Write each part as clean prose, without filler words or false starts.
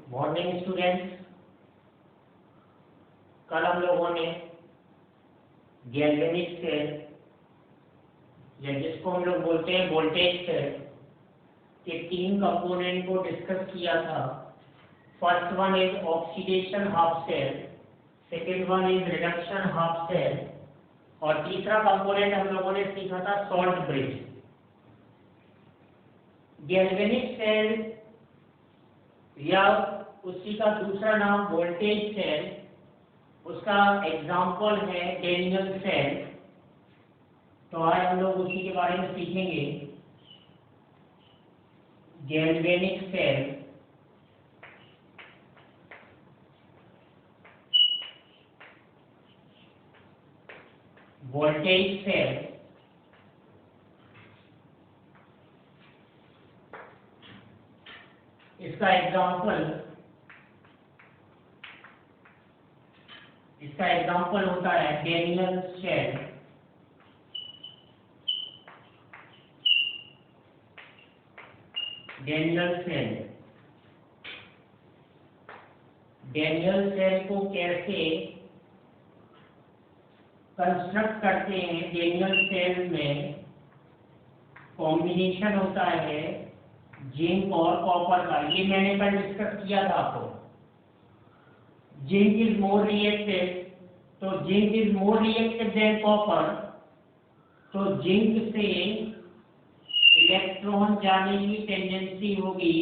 Morning students. कल हम लोगों ने गैल्वेनिक सेल या जिसको हम लोग बोलते हैं वोल्टेज सेल के 3 कंपोनेंट को डिस्कस किया था। First one is oxidation half cell, second one is reduction half cell और तीसरा कंपोनेंट हम लोगों ने सीखा था सॉल्ट ब्रिज। गैल्वेनिक सेल या उसी का दूसरा नाम वोल्टेज सेल, उसका एग्जाम्पल है डैनियल सेल। तो आज हम लोग उसी के बारे में सीखेंगे। गैल्वेनिक सेल, वोल्टेज सेल, इसका एग्जाम्पल होता है डैनियल सेल। डैनियल सेल को कैसे कंस्ट्रक्ट करते हैं? डैनियल सेल में कॉम्बिनेशन होता है जिंक और कॉपर का। ये मैंने कल डिस्कस किया था आपको। जिंक इज मोर रिएक्टिव, तो zinc is more reactive than copper, तो जिंक से इलेक्ट्रॉन जाने की टेंडेंसी होगी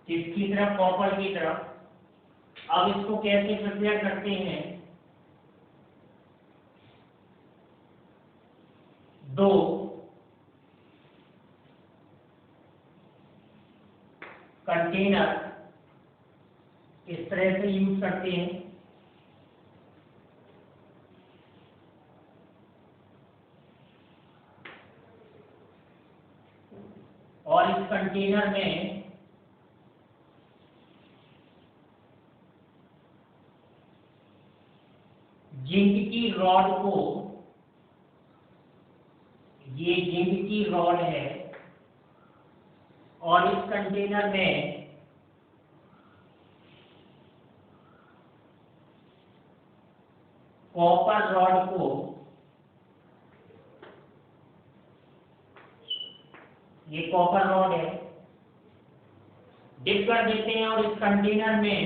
किसकी तरफ? कॉपर की तरफ। अब इसको कैसे प्रिपेयर करते हैं? दो कंटेनर इस तरह से यूज करते हैं। और इस कंटेनर में जिंक की रॉड को, ये जिंक की रॉड है, और इस कंटेनर में कॉपर रॉड को, ये कॉपर रॉड है, डिप कर देते हैं और इस कंटेनर में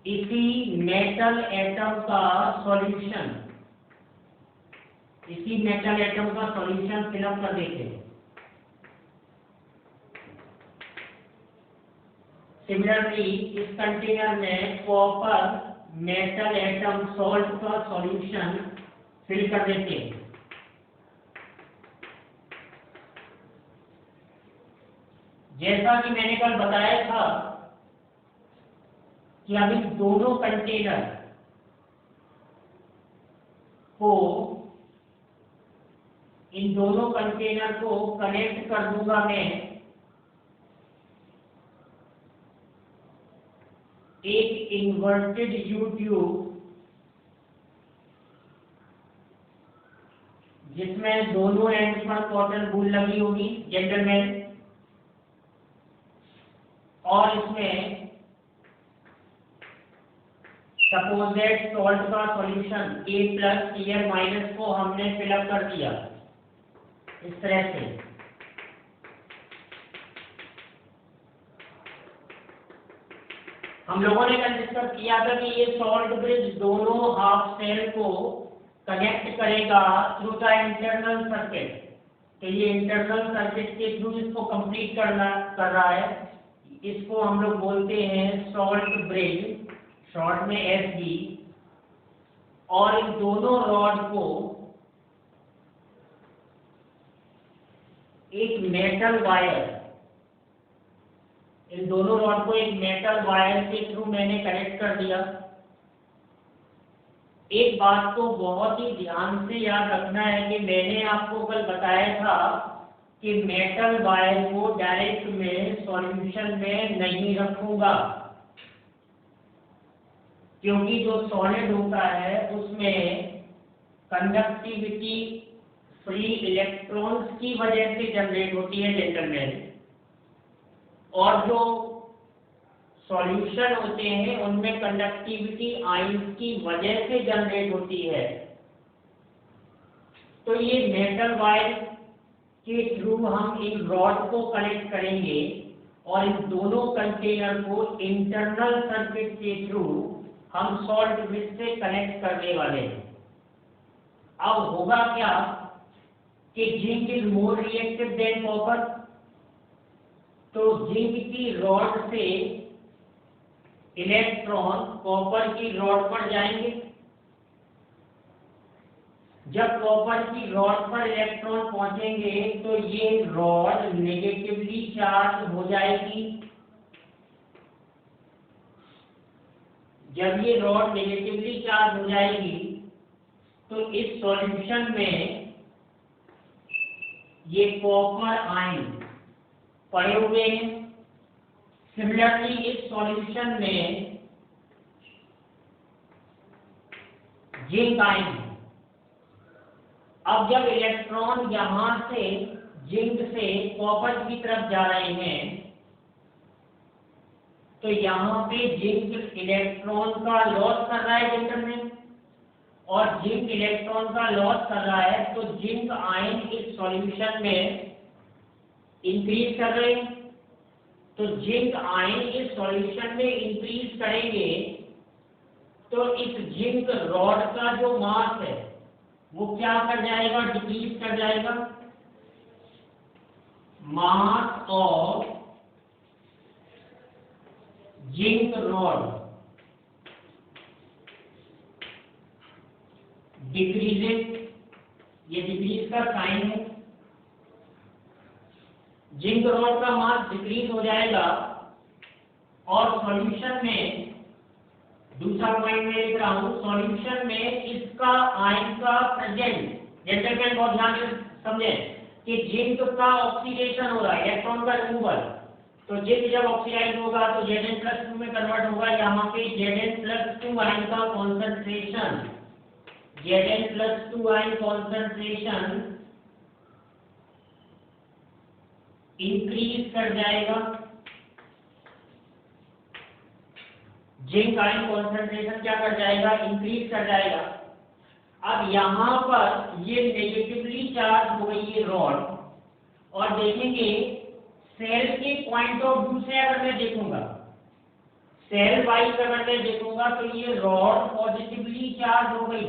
इसी मेटल एटम का सॉल्यूशन फिलअप कर देते हैं। सिमिलरली इस कंटेनर में कॉपर मेटल एटम सॉल्ट का सॉल्यूशन फिल कर देते हैं। जैसा कि मैंने कल बताया था कि अब इन दोनों कंटेनर को कनेक्ट कर दूंगा मैं एक इन्वर्टेड यू ट्यूब, जिसमें दोनों एंड पर कॉटन वूल लगी होगी जेंटलमैन, और इसमें सपोज दैट सॉल्ट का सॉल्यूशन A+Cl- को हमने फिलअप कर दिया इस तरह से। हम लोगों ने कल डिस्कस किया था कि ये सॉल्ट ब्रिज दोनों हाफ सेल को कनेक्ट करेगा थ्रू द इंटरनल सर्किट। तो ये इंटरनल सर्किट के थ्रू इसको कंप्लीट कर रहा है। इसको हम लोग बोलते हैं सॉल्ट ब्रिज, शॉर्ट में SB। और इन दोनों रॉड को एक मेटल वायर के थ्रू मैंने कनेक्ट कर दिया। एक बात को बहुत ही ध्यान से याद रखना है कि मैंने आपको कल बताया था कि मेटल वायर को डायरेक्ट में सॉल्यूशन में नहीं रखूंगा, क्योंकि जो सॉलिड होता है उसमें कंडक्टिविटी फ्री इलेक्ट्रॉन्स की वजह से जनरेट होती है जेंटलमैन, और जो सॉल्यूशन होते हैं उनमें कंडक्टिविटी आयंस की वजह से जनरेट होती है। तो ये मेटल वायर के थ्रू हम इन रॉड को कनेक्ट करेंगे और इन दोनों कंटेनर को इंटरनल सर्किट के थ्रू हम सॉल्ट ब्रिज से कनेक्ट करने वाले हैं। अब होगा क्या कि zinc is more reactive than copper, तो जिंक की रॉड से इलेक्ट्रॉन कॉपर की रॉड पर जाएंगे। जब कॉपर की रॉड पर इलेक्ट्रॉन पहुंचेंगे तो ये रॉड नेगेटिवली चार्ज हो जाएगी। जब ये रॉड नेगेटिवली चार्ज हो जाएगी तो इस सॉल्यूशन में ये कॉपर आयन पड़े हुए हैं। सिमिलरली इस सॉल्यूशन में जिंक आयन है। अब जब इलेक्ट्रॉन यहां से जिंक से कॉपर की तरफ जा रहे हैं तो यहाँ पे जिंक इलेक्ट्रॉन का लॉस कर रहा है सेंटर में, और जिंक इलेक्ट्रॉन का लॉस कर रहा है तो जिंक आयन इस सॉल्यूशन में इंक्रीज कर रहे हैं। तो जिंक आयन इस सॉल्यूशन में इंक्रीज करेंगे तो इस जिंक रॉड का जो मास है वो क्या कर जाएगा, डिक्रीज कर जाएगा। Mass of zinc rod decreases, ये डिक्रीज का साइन है। जिंक रॉड का मास डिक्रीज हो जाएगा और सॉल्यूशन में, दूसरा पॉइंट में लिख रहा हूं, सॉल्यूशन में इसका आयन का प्रेजेंट, जेंटलमैन बहुत ध्यान से समझें कि जिंक का ऑक्सीडेशन हो रहा है, इलेक्ट्रॉन का रिमूवल। तो जिंक जब ऑक्सीडाइज होगा तो Zn+2 में कन्वर्ट होगा। यहाँ पे Zn+2 आयन का concentration, Zn+2 ion concentration increase कर जाएगा। जिंक आयन कॉन्सेंट्रेशन क्या कर जाएगा, इंक्रीज कर जाएगा। अब यहाँ पर ये नेगेटिवली चार्ज हो गई ये रॉड, और देखेंगे सेल के पॉइंट ऑफ व्यू से अगर मैं देखूंगा, सेल वाइज अगर मैं देखूंगा तो ये रॉड पॉजिटिवली चार्ज हो गई,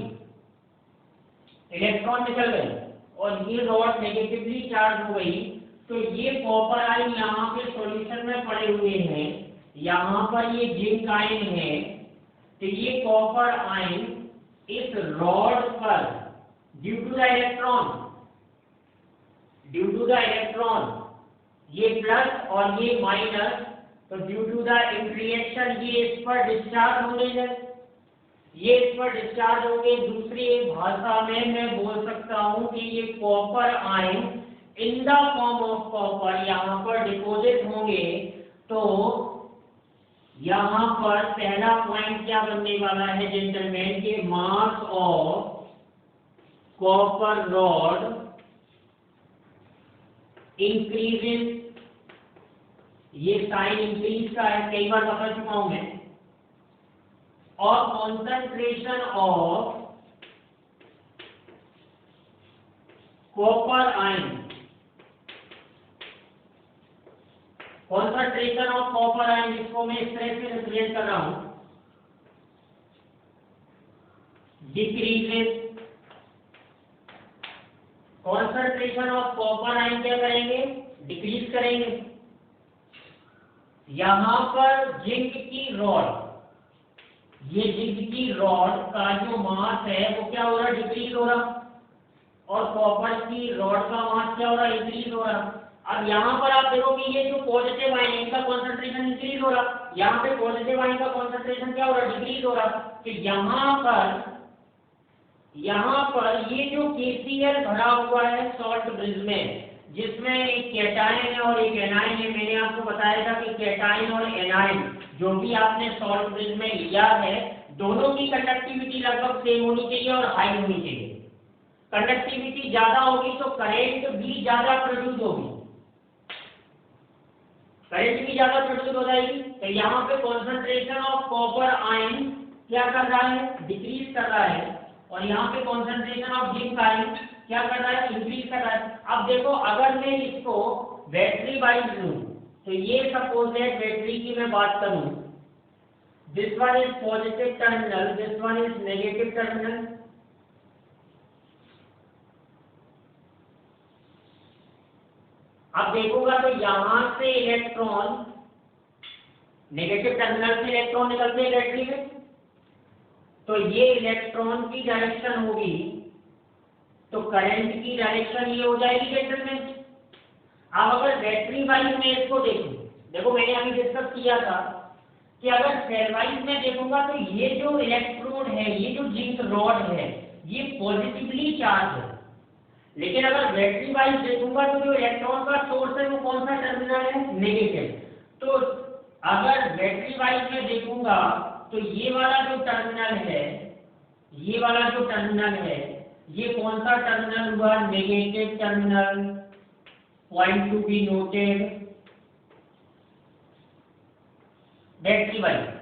इलेक्ट्रॉन निकल गए, और ये रॉड नेगेटिवली चार्ज हो गई। तो ये कॉपर आयन यहाँ पे सॉल्यूशन में पड़े हुए हैं, यहाँ पर ये जिंक आयन है। तो ये कॉपर आयन इस रॉड पर ड्यू टू द इलेक्ट्रॉन ये प्लस और ये माइनस, तो ड्यू टू द इंटरेक्शन ये इस पर डिस्चार्ज होंगे, ये इस पर डिस्चार्ज होंगे। दूसरी भाषा में मैं बोल सकता हूं कि ये copper ion in the form of copper यहाँ पर डिपोजिट होंगे। तो यहाँ पर पहला पॉइंट क्या बनने वाला है जेंटलमैन, के mass of copper rod increases, ये साइन इंक्रीज का है, कई बार बता चुका हूं मैं, और concentration of copper ion, concentration of copper ion, जिसको मैं इस तरह से रिप्रेजेंट कर रहा हूं, decreases. Concentration of copper ion क्या करेंगे, डिक्रीज करेंगे। यहां पर जिंक की रॉड, ये जिंक की रॉड का जो मास है वो क्या हो रहा है, डिक्रीज हो रहा, और कॉपर की रॉड का मास क्या हो रहा है, इंक्रीज हो रहा। अब यहाँ पर आप देखोगे ये जो पॉजिटिव आयन है इनका कॉन्सेंट्रेशन इंक्रीज हो रहा, यहाँ पे पॉजिटिव आयन का कॉन्सेंट्रेशन क्या हो रहा, डिक्रीज हो रहा। तो यहाँ पर ये जो KCl भरा हुआ है सॉल्ट ब्रिज में, जिसमें एक कैटायन है और एक एनायन है। मैंने आपको बताया था कि कैटायन और एनायन जो भी आपने सॉल्ट ब्रिज में लिया है, दोनों की कंडक्टिविटी लगभग सेम होनी चाहिए और हाई होनी चाहिए। कंडक्टिविटी ज्यादा होगी तो करंट भी ज्यादा प्रोड्यूस होगी। करंट भी ज्यादा प्रोड्यूस हो जाएगी। तो यहाँ पे कॉन्सेंट्रेशन ऑफ कॉपर आयन क्या कर रहा है, डिक्रीज कर रहा है, और यहाँ पे कॉन्सेंट्रेशन ऑफ जिंक आयन क्या कर रहा है, इंक्रीज कर रहा है। अब देखो अगर मैं इसको बैटरी वाइज लूं, तो ये सपोज है बैटरी की मैं बात करूं, this one is positive terminal, this one is negative terminal. अब देखोगा तो यहां से इलेक्ट्रॉन, नेगेटिव टर्मिनल से इलेक्ट्रॉन निकलते हैं बैटरी में, तो ये इलेक्ट्रॉन की डायरेक्शन होगी, तो करंट की डायरेक्शन ये हो जाएगी बैटरी में। अब अगर बैटरी वाइज में इसको देखूं, देखो मैंने अभी डिस्कस किया था कि अगर सेल वाइज में देखूंगा तो ये जो इलेक्ट्रोड है, ये जो जिंक रॉड है, ये पॉजिटिवली चार्ज है, लेकिन अगर बैटरी वाइज देखूंगा तो जो इलेक्ट्रॉन का सोर्स है वो कौन सा टर्मिनल है, नेगेटिव। तो अगर बैटरी वाइज में देखूंगा तो ये वाला जो टर्मिनल है, ये वाला जो टर्मिनल है, ये कौन सा टर्मिनल हुआ, negative terminal, point to be noted, battery wise.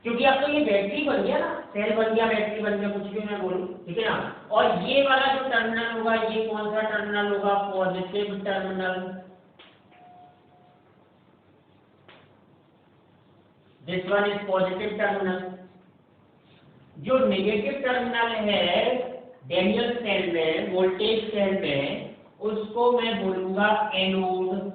क्योंकि अब तो ये बैटरी बन गया ना, सेल बन गया, बैटरी बन गया, कुछ भी मैं बोलूं, ठीक है ना। और ये वाला जो टर्मिनल होगा, ये कौन सा टर्मिनल होगा, positive terminal, this one is positive terminal. जो नेगेटिव टर्मिनल है डैनियल सेल में, वोल्टेज सेल में, उसको मैं बोलूंगा एनोड,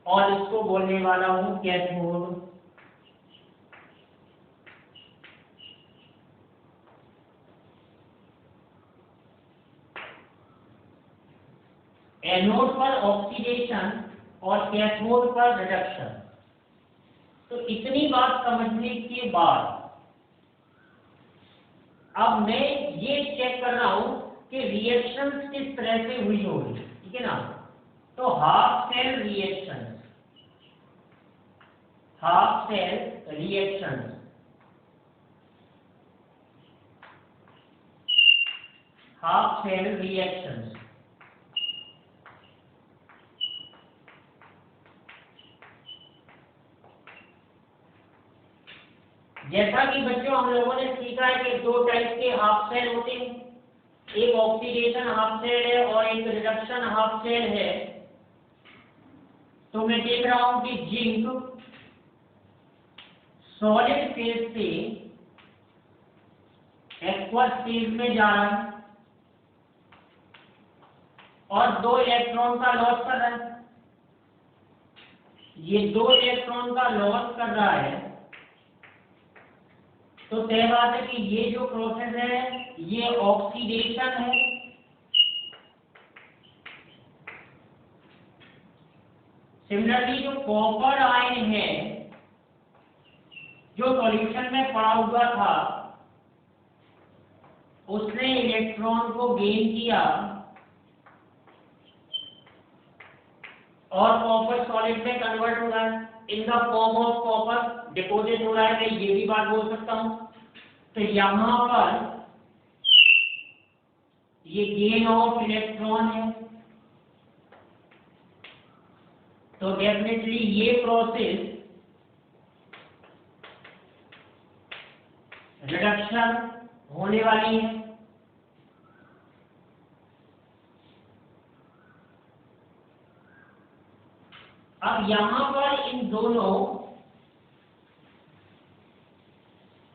और इसको बोलने वाला हूं कैथोड। एनोड पर ऑक्सीडेशन और कैथोड पर रिडक्शन। तो इतनी बात समझने के बाद अब मैं ये चेक कर रहा हूं कि रिएक्शंस किस तरह से हुई होगी, ठीक है ना। तो half cell reaction, half cell reaction, half cell reactions. जैसा कि बच्चों हम लोगों ने सीखा है कि दो टाइप के हाफ सेल होते हैं, एक ऑक्सीडेशन हाफ सेल है और एक रिडक्शन हाफ सेल है। तो मैं देख रहा हूं कि जिंक सॉलिड फेज से एक्वस फेज में जा रहा है और दो इलेक्ट्रॉन का लॉस कर रहा है। ये दो इलेक्ट्रॉन का लॉस कर रहा है, तो तय बात है कि ये जो प्रोसेस है ये ऑक्सीडेशन है। सिमिलरली जो कॉपर आयन है जो सॉल्यूशन में पड़ा हुआ था, उसने इलेक्ट्रॉन को गेन किया और कॉपर सॉलिड में कन्वर्ट हो रहा है, in the form of copper deposit हो रहा है। मैं ये भी बात बोल सकता हूं। तो यहां पर ये गेन ऑफ इलेक्ट्रॉन है, तो डेफिनेटली ये प्रोसेस रिडक्शन होने वाली है। अब यहां पर इन दोनों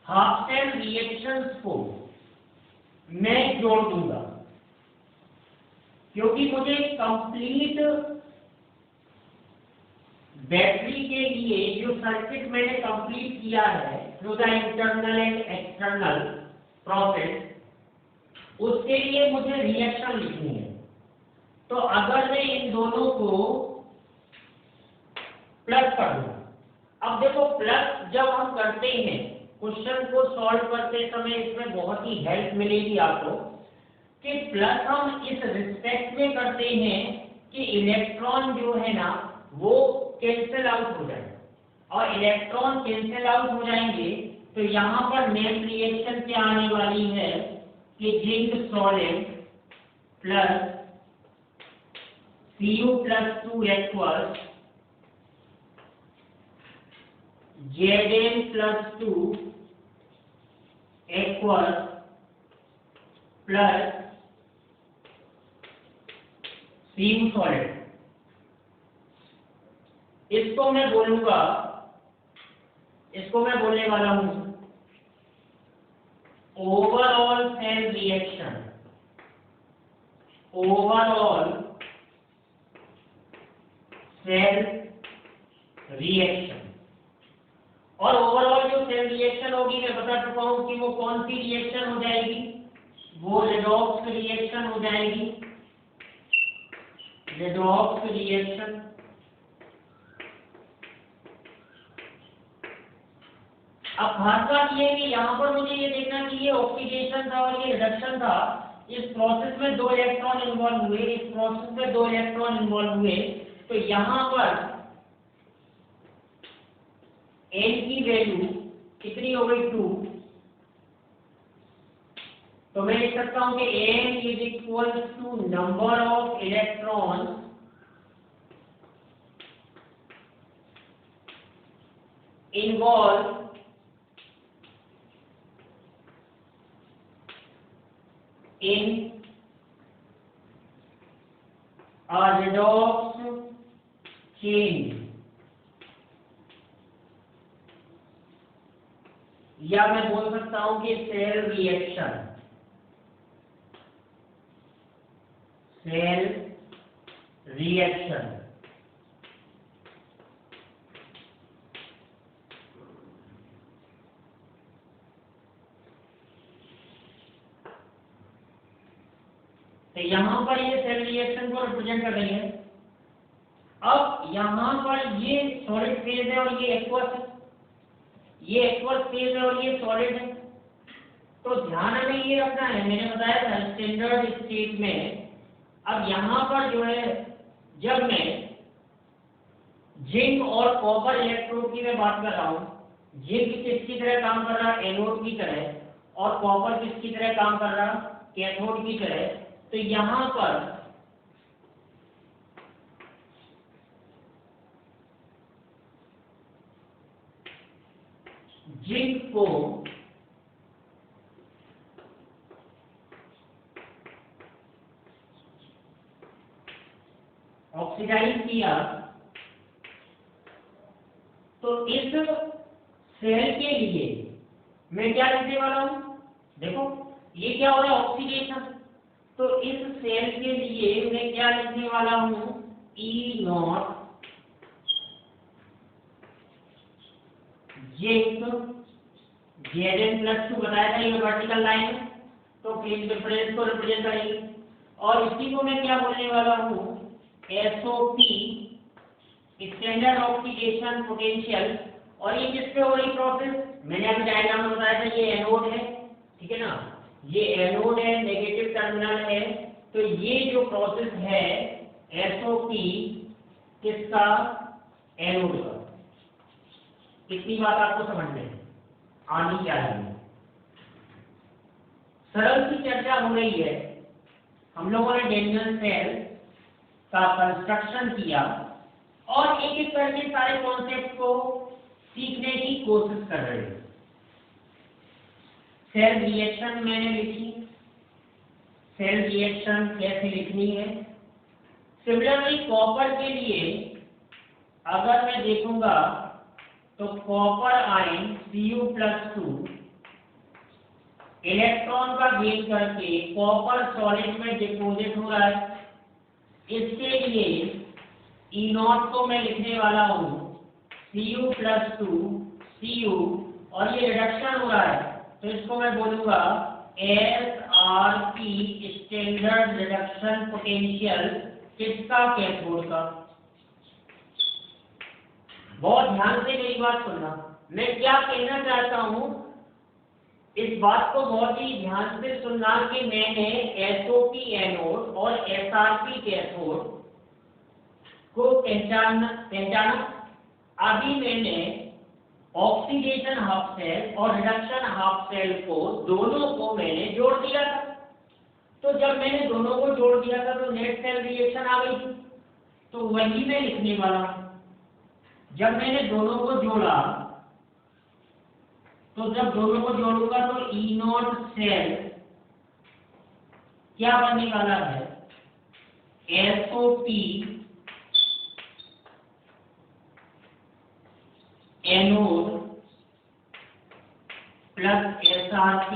हाफ सेल रिएक्शंस को मैं जोड़ दूंगा, क्योंकि मुझे कंप्लीट बैटरी के लिए जो सर्किट मैंने कंप्लीट किया है through the internal and external process, उसके लिए मुझे रिएक्शन लिखनी है। तो अगर मैं इन दोनों को प्लस कर दूं, अब देखो प्लस जब हम करते हैं क्वेश्चन को सॉल्व करते समय, इसमें बहुत ही हेल्प मिलेगी आपको कि प्लस हम इस रिस्पेक्ट में करते हैं कि इलेक्ट्रॉन जो है ना वो कैंसिल आउट हो जाए, और इलेक्ट्रॉन कैंसिल आउट हो जाएंगे तो यहाँ पर नेट रिएक्शन क्या आने वाली है, कि zinc solid plus Cu+2 equals Zn+2 equals plus Cu solid. इसको मैं बोलने वाला हूं overall cell reaction. Overall cell reaction, और ओवरऑल जो सेल रिएक्शन होगी मैं बता चुका हूं कि वो कौन सी रिएक्शन हो जाएगी, वो रेडॉक्स रिएक्शन हो जाएगी। Redox reaction. अब खास बात ये है कि यहाँ पर मुझे ये देखना कि ये ऑक्सीडेशन था और ये रिडक्शन था। इस प्रोसेस में 2 इलेक्ट्रॉन इन्वॉल्व हुए, इस प्रोसेस में 2 इलेक्ट्रॉन इन्वॉल्व हुए, तो यहाँ पर n की वैल्यू कितनी हो गई 2। तो मैं लिख सकता हूं कि n = number of electron involve in a redox chain, या मैं बोल सकता हूं कि सेल रिएक्शन। Cell reaction. तो यहां पर ये सेल रिएक्शन को रिप्रेजेंट कर रही है। अब यहां पर ये सॉलिड फेज है और ये एक्वस है, ये एक्वस फेज है और ये सॉलिड है। तो ध्यान हमें ये रखना है, मैंने बताया था स्टैंडर्ड स्टेट में। अब यहां पर जो है, जब मैं जिंक और कॉपर इलेक्ट्रोड की मैं बात कर रहा हूं, जिंक किसकी तरह काम कर रहा है, एनोड की तरह, और कॉपर किसकी तरह काम कर रहा है, कैथोड की तरह। तो यहां पर जिंक को ऑक्सीडाइज किया, तो इस सेल के लिए मैं क्या लिखने वाला हूं, देखो ये क्या हो रहा है, ऑक्सीडेशन। तो इस सेल के लिए मैं क्या लिखने वाला हूं, E0 जिंक Zn+2 बताया था, ये वर्टिकल लाइन है, तो फेज डिफरेंस को रिप्रेजेंट करेंगे। और इसी को मैं क्या बोलने वाला हूं, SOP स्टैंडर्ड ऑक्सीडेशन पोटेंशियल। और ये किस पे हो रही प्रोसेस, मैंने अभी डायग्राम में बताया था, ये एनोड है, ठीक है ना, ये एनोड है, नेगेटिव टर्मिनल है। तो ये जो प्रोसेस है SOP किसका, एनोड का। इतनी बात आपको समझ में आनी चाहिए। सरल सी चर्चा हो रही है। हम लोगों ने डेंजन सेल का कंस्ट्रक्शन किया और एक एक करके सारे कॉन्सेप्ट को सीखने की कोशिश कर रहे हैं। सेल रिएक्शन मैंने लिखी, सेल रिएक्शन कैसे लिखनी है। सिमिलरली कॉपर के लिए अगर मैं देखूंगा तो कॉपर आयन Cu+2 इलेक्ट्रॉन का गेन करके कॉपर सॉलिड में डिपोजिट हो रहा है। इसके लिए E0 को मैं लिखने वाला हूं Cu+2 Cu, और ये रिडक्शन हो रहा है, तो इसको मैं बोलूंगा SRP स्टैंडर्ड रिडक्शन पोटेंशियल। किसका, कैथोड का। बहुत ध्यान से मेरी बात सुनना, मैं क्या कहना चाहता हूं, इस बात को बहुत ही ध्यान से सुनना कि मैंने SOP एनोड और SRP कैथोड को पहचाना। अभी मैंने ऑक्सीडेशन हाफ सेल और रिडक्शन हाफ सेल को, दोनों को मैंने जोड़ दिया था। तो जब मैंने दोनों को जोड़ दिया था तो नेट सेल रिएक्शन आ गई, तो वही मैं लिखने वाला हूं। जब मैंने दोनों को जोड़ा, तो जब दोनों को जोड़ूंगा तो ई नॉट सेल क्या बनने वाला है, SOP anode plus SRT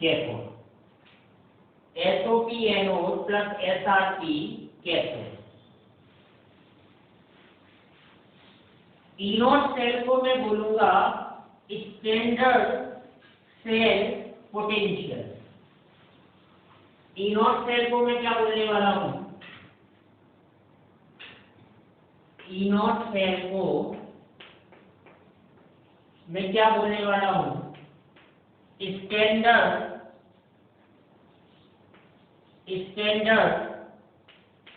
cathode. SOP anode plus SRT cathode. E not cell को मैं बोलूंगा standard cell potential. E not cell को मैं क्या बोलने वाला हूं, ई नॉट सेल को मैं क्या बोलने वाला हूं, standard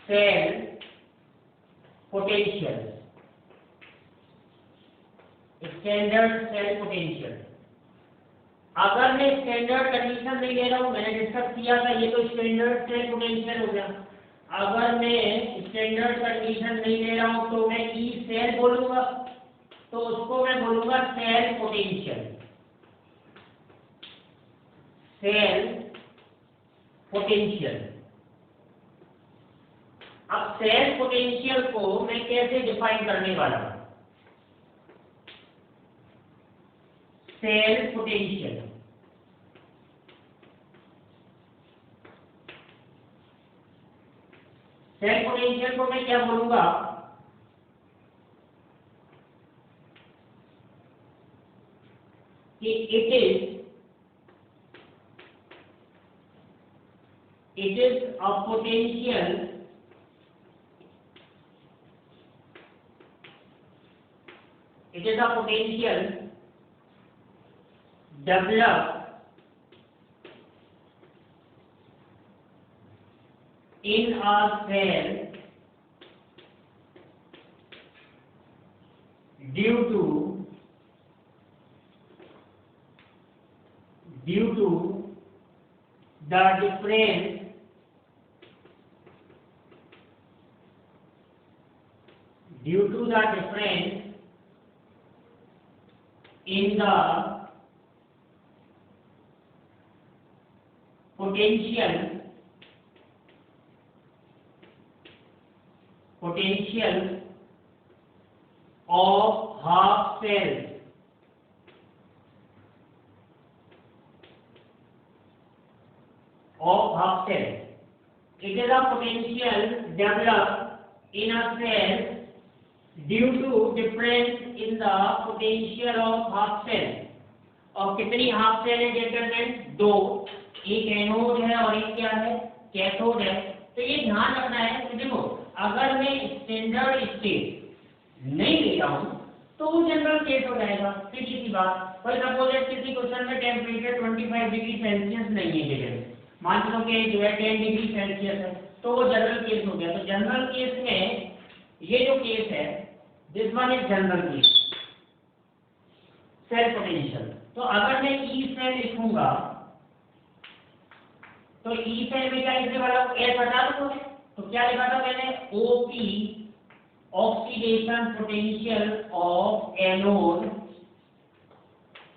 cell potential. Standard cell potential. अगर मैं स्टैंडर्ड कंडीशन नहीं ले रहा हूं, मैंने डिस्कस किया था, ये तो स्टैंडर्ड सेल पोटेंशियल हो गया। अगर मैं स्टैंडर्ड कंडीशन नहीं ले रहा हूं तो मैं ई सेल बोलूंगा, तो उसको मैं बोलूंगा सेल पोटेंशियल। Cell potential. अब सेल पोटेंशियल को मैं कैसे डिफाइन करने वाला हूं, सेल पोटेंशियल। सेल पोटेंशियल को मैं क्या बोलूंगा, कि it is a potential developed in a cell due to the difference in the potential of half cells It is a potential developed in a cell due to difference in the potential of half cell। और कितनी half cell है डेटामेंट, दो, एक anode है और एक क्या है, कैथोड है। तो ये ध्यान रखना है कि देखो, अगर मैं स्टैंडर्ड स्टेट नहीं ले रहा हूं तो वो जनरल केस हो जाएगा, सीधी सी बात। फॉर सपोज किसी क्वेश्चन में टेम्परेचर 25 डिग्री सेल्सियस नहीं है गिवन, मान लो कि जो है 10 डिग्री सेल्सियस है, तो वो जनरल केस हो गया। तो जनरल केस में ये जो केस है, this one is general case, cell potential. तो अगर मैं ई सेल लिखूंगा तो ई सेल में क्या लिखने वाला हूं, एस हटा दूंगा, तो क्या लिखा था मैंने, OP oxidation potential of anode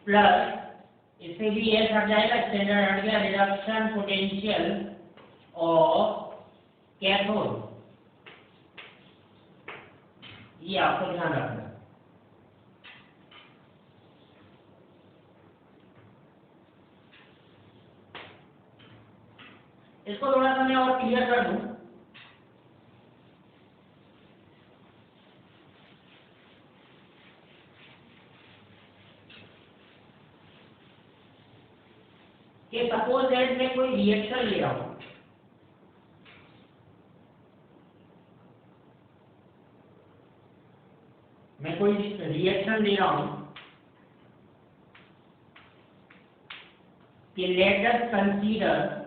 plus, इससे भी एस हट जाएगा, स्टैंडर्ड हट गया, रिडक्शन पोटेंशियल ऑफ कैथोड। ये आपको ध्यान रखना। इसको थोड़ा सा मैं और क्लियर कर दूं, कि सपोज दैट मैं कोई रिएक्शन ले रहा हूं, मैं कोई रिएक्शन ले रहा हूं कि let us consider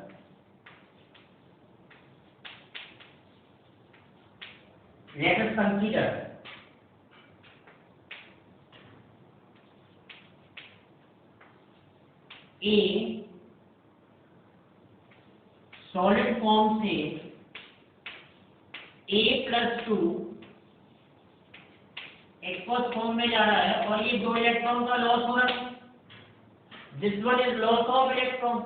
a solid form से A+2 एक्वस फॉर्म में जा रहा है और ये 2 इलेक्ट्रॉन का लॉस हो रहा है। This one is loss of electron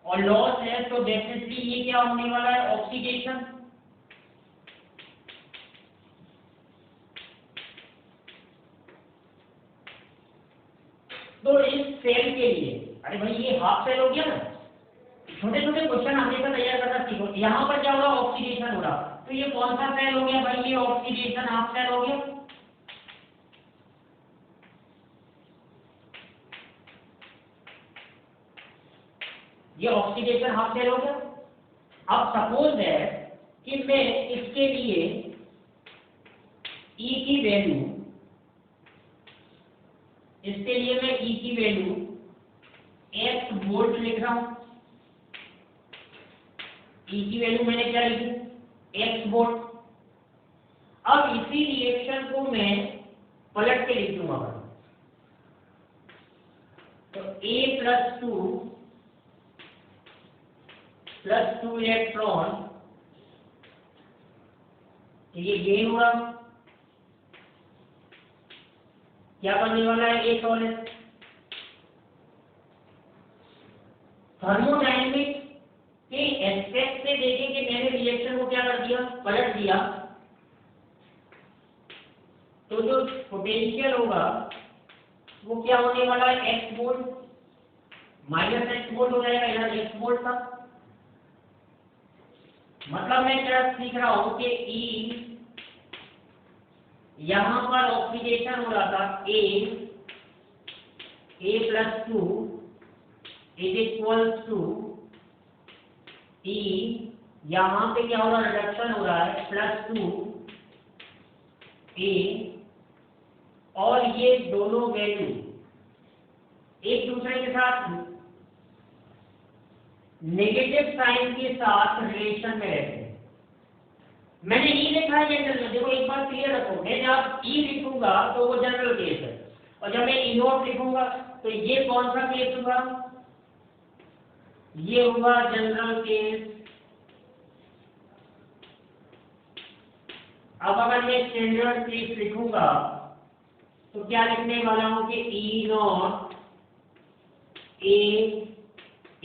और लॉस है तो डेफिनेटली ये क्या होने वाला है, ऑक्सीडेशन। तो इस सेल के लिए, अरे भाई ये हाफ सेल हो गया ना, छोटे छोटे क्वेश्चन हमेशा तैयार करना सीखो। यहाँ पर क्या हो रहा, ऑक्सीडेशन हो रहा, तो ये कौन सा सेल हो गया भाई, ये ऑक्सीडेशन हाफ सेल हो गया। ये ऑक्सीडेशन हाफ सेल हो गया। अब सपोज है कि मैं इसके लिए E की वैल्यू, इसके लिए मैं E की वैल्यू x वोल्ट लिख रहा हूं। E की वैल्यू मैंने क्या लिखी, x वोल्ट। अब इसी रिएक्शन को मैं पलट के लिख दूंगा। तो A+2 इलेक्ट्रॉन, तो ये गेन हुआ, क्या बनने वाला है, A सॉलिड। थर्मोडायनेमिक्स के एस्पेक्ट से देखें कि मैंने रिएक्शन को क्या कर दिया, पलट दिया, तो जो पोटेंशियल होगा वो क्या होने वाला है, x volt minus x volt हो जाएगा, यहाँ x वोल्ट था। मतलब मैं क्या सीख रहा हूं कि E यहां पर ऑक्सीडेशन हो रहा था, A+2 is equals to E, यहां पे क्या हो रहा है, रिडक्शन हो रहा है, +2 A, और ये दोनों वैल्यू एक दूसरे के साथ नेगेटिव साइन के साथ रिलेशन में रहते हैं। मैंने ई लिखा है जनरल में, देखो एक बार क्लियर रखो, मैं जब ई लिखूंगा तो वो जनरल केस है, और जब मैं ई नोट लिखूंगा तो ये कौन सा केस होगा, ये होगा जनरल केस। अब अगर मैं स्टैंडर्ड केस लिखूंगा तो क्या लिखने वाला हूं कि E not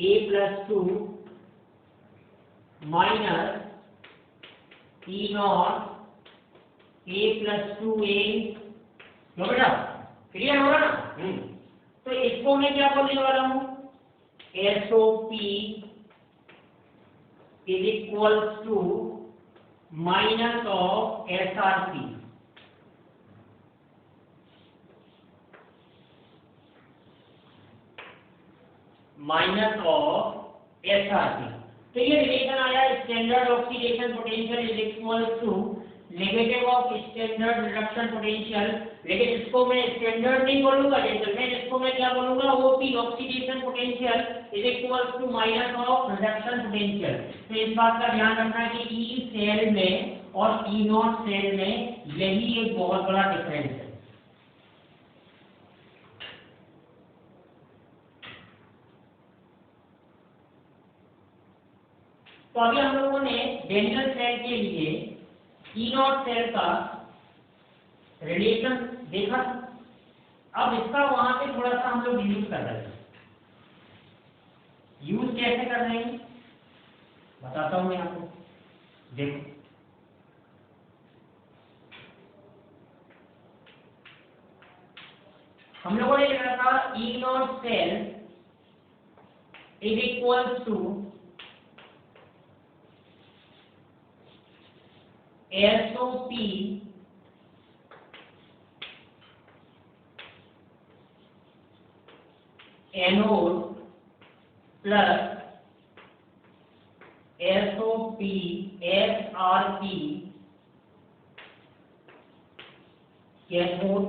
A+2 minus E not A+2A, क्यों बेटा, क्लियर होगा ना। तो इसको मैं क्या बोलने वाला हूं, SOP is equals to minus of SRP। Minus of SRP। तो ये रिलेशन आया, standard oxidation potential is equal to negative of standard reduction potential. लेकिन इसको मैं स्टैंडर्ड नहीं बोलूंगा जनरल में, इसको मैं क्या बोलूंगा, OP oxidation potential is equal to minus of reduction potential. तो इस बात का ध्यान रखना कि ई सेल में और ई नॉट सेल में यही एक बहुत बड़ा डिफरेंस है। तो अभी हम लोगों ने डेनियल सेल के लिए ई नॉट सेल का रिलेशन देखा। अब इसका वहां पे थोड़ा सा हम लोग यूज कर रहे हैं। यूज कैसे कर रहे हैं बताता हूं मैं आपको, देखो। हम लोगों ने लिखा था E not cell is equals to SOP anode plus SOP SRP cathode.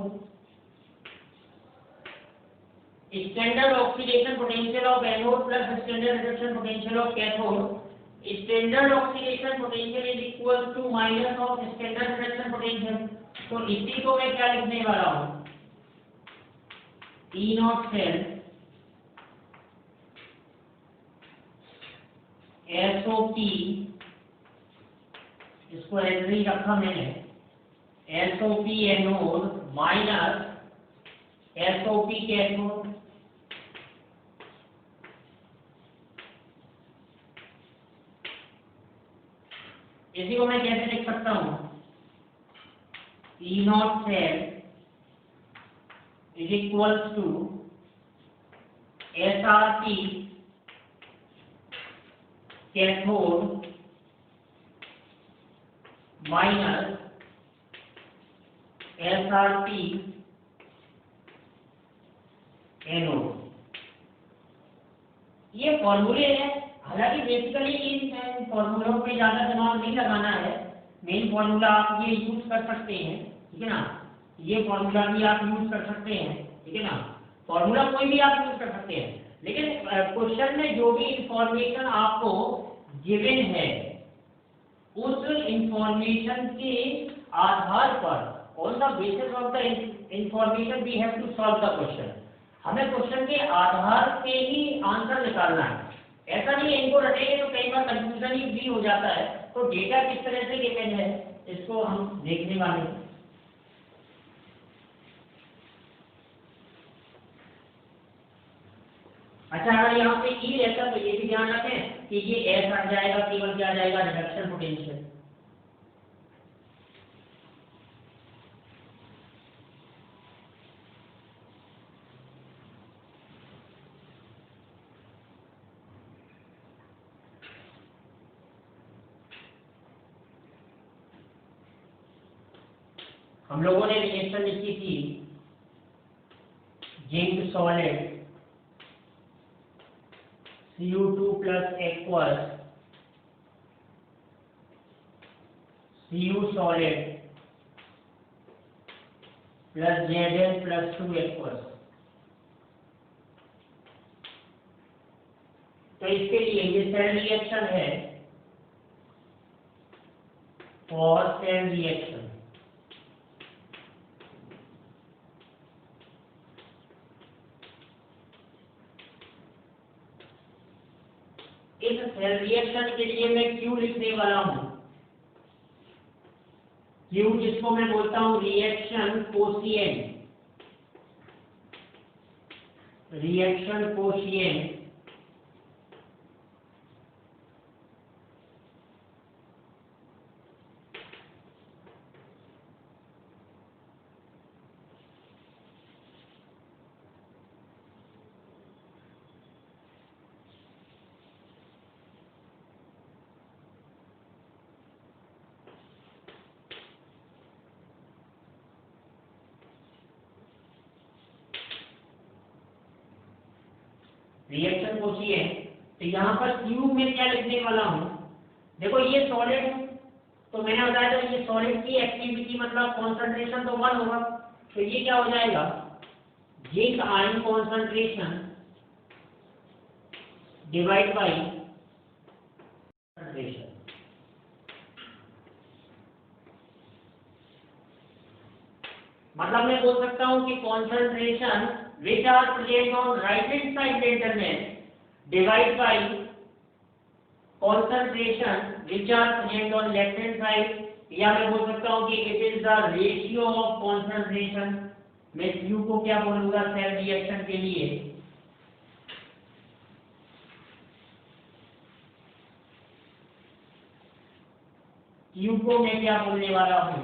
Standard oxidation potential of anode plus standard reduction potential of cathode. Standard oxidation potential is equal to minus of standard reduction potential. तो इसी को मैं क्या लिखने वाला हूं, E naught cell SOP, इसको ऐसे ही रखा मैंने, SOP anode minus SOP cathode. इसी को मैं कैसे लिख सकता हूं, E naught cell is equals to SRT cathode minus SRT anode. ये फॉर्मूले हैं, हालांकि बेसिकली इन फॉर्मूलों पे ज्यादा दिमाग नहीं लगाना है। मेन फॉर्मूला आप ये यूज कर सकते हैं, ठीक है ना, ये फॉर्मूला भी आप यूज कर सकते हैं, ठीक है ना, फॉर्मूला कोई भी आप यूज कर सकते हैं। लेकिन क्वेश्चन में जो भी इंफॉर्मेशन आपको गिवन है उस इंफॉर्मेशन के आधार पर, on the basis of the information we have to solve the question. हमें क्वेश्चन के आधार पे ही आंसर निकालना है। ऐसा नहीं है इनको रटेंगे तो कई बार कंफ्यूजन ही भी हो जाता है। तो डेटा किस तरह से गिवन है इसको हम देखने वाले हैं। अच्छा, अगर यहाँ पे ई रहता तो ये भी ध्यान रखें कि ये एस हट जाएगा, केवल क्या आ जाएगा, रिडक्शन पोटेंशियल। हम लोगों ने रिएक्शन लिखी थी zinc solid Cu2 plus aqueous Cu solid plus Zn plus 2 aqueous. तो इसके लिए ये सेल रिएक्शन है और सेल रिएक्शन। इस सेल रिएक्शन के लिए मैं Q लिखने वाला हूं। Q जिसको मैं बोलता हूं reaction quotient, reaction quotient reaction quotient. तो यहाँ पर Q में क्या लिखने वाला हूँ, देखो ये सॉलिड, तो मैंने बताया था ये सॉलिड की एक्टिविटी मतलब कॉन्सेंट्रेशन तो 1 होगा। तो ये क्या हो जाएगा, zinc ion concentration divide by concentration. मतलब मैं बोल सकता हूँ कि concentration which are present on right hand side internet divide by concentration which are present on left hand side, या मैं बोल सकता हूँ कि it is the ratio of concentration। मैं Q को क्या बोलूँगा सेल रिएक्शन के लिए, Q को मैं क्या बोलने वाला हूँ,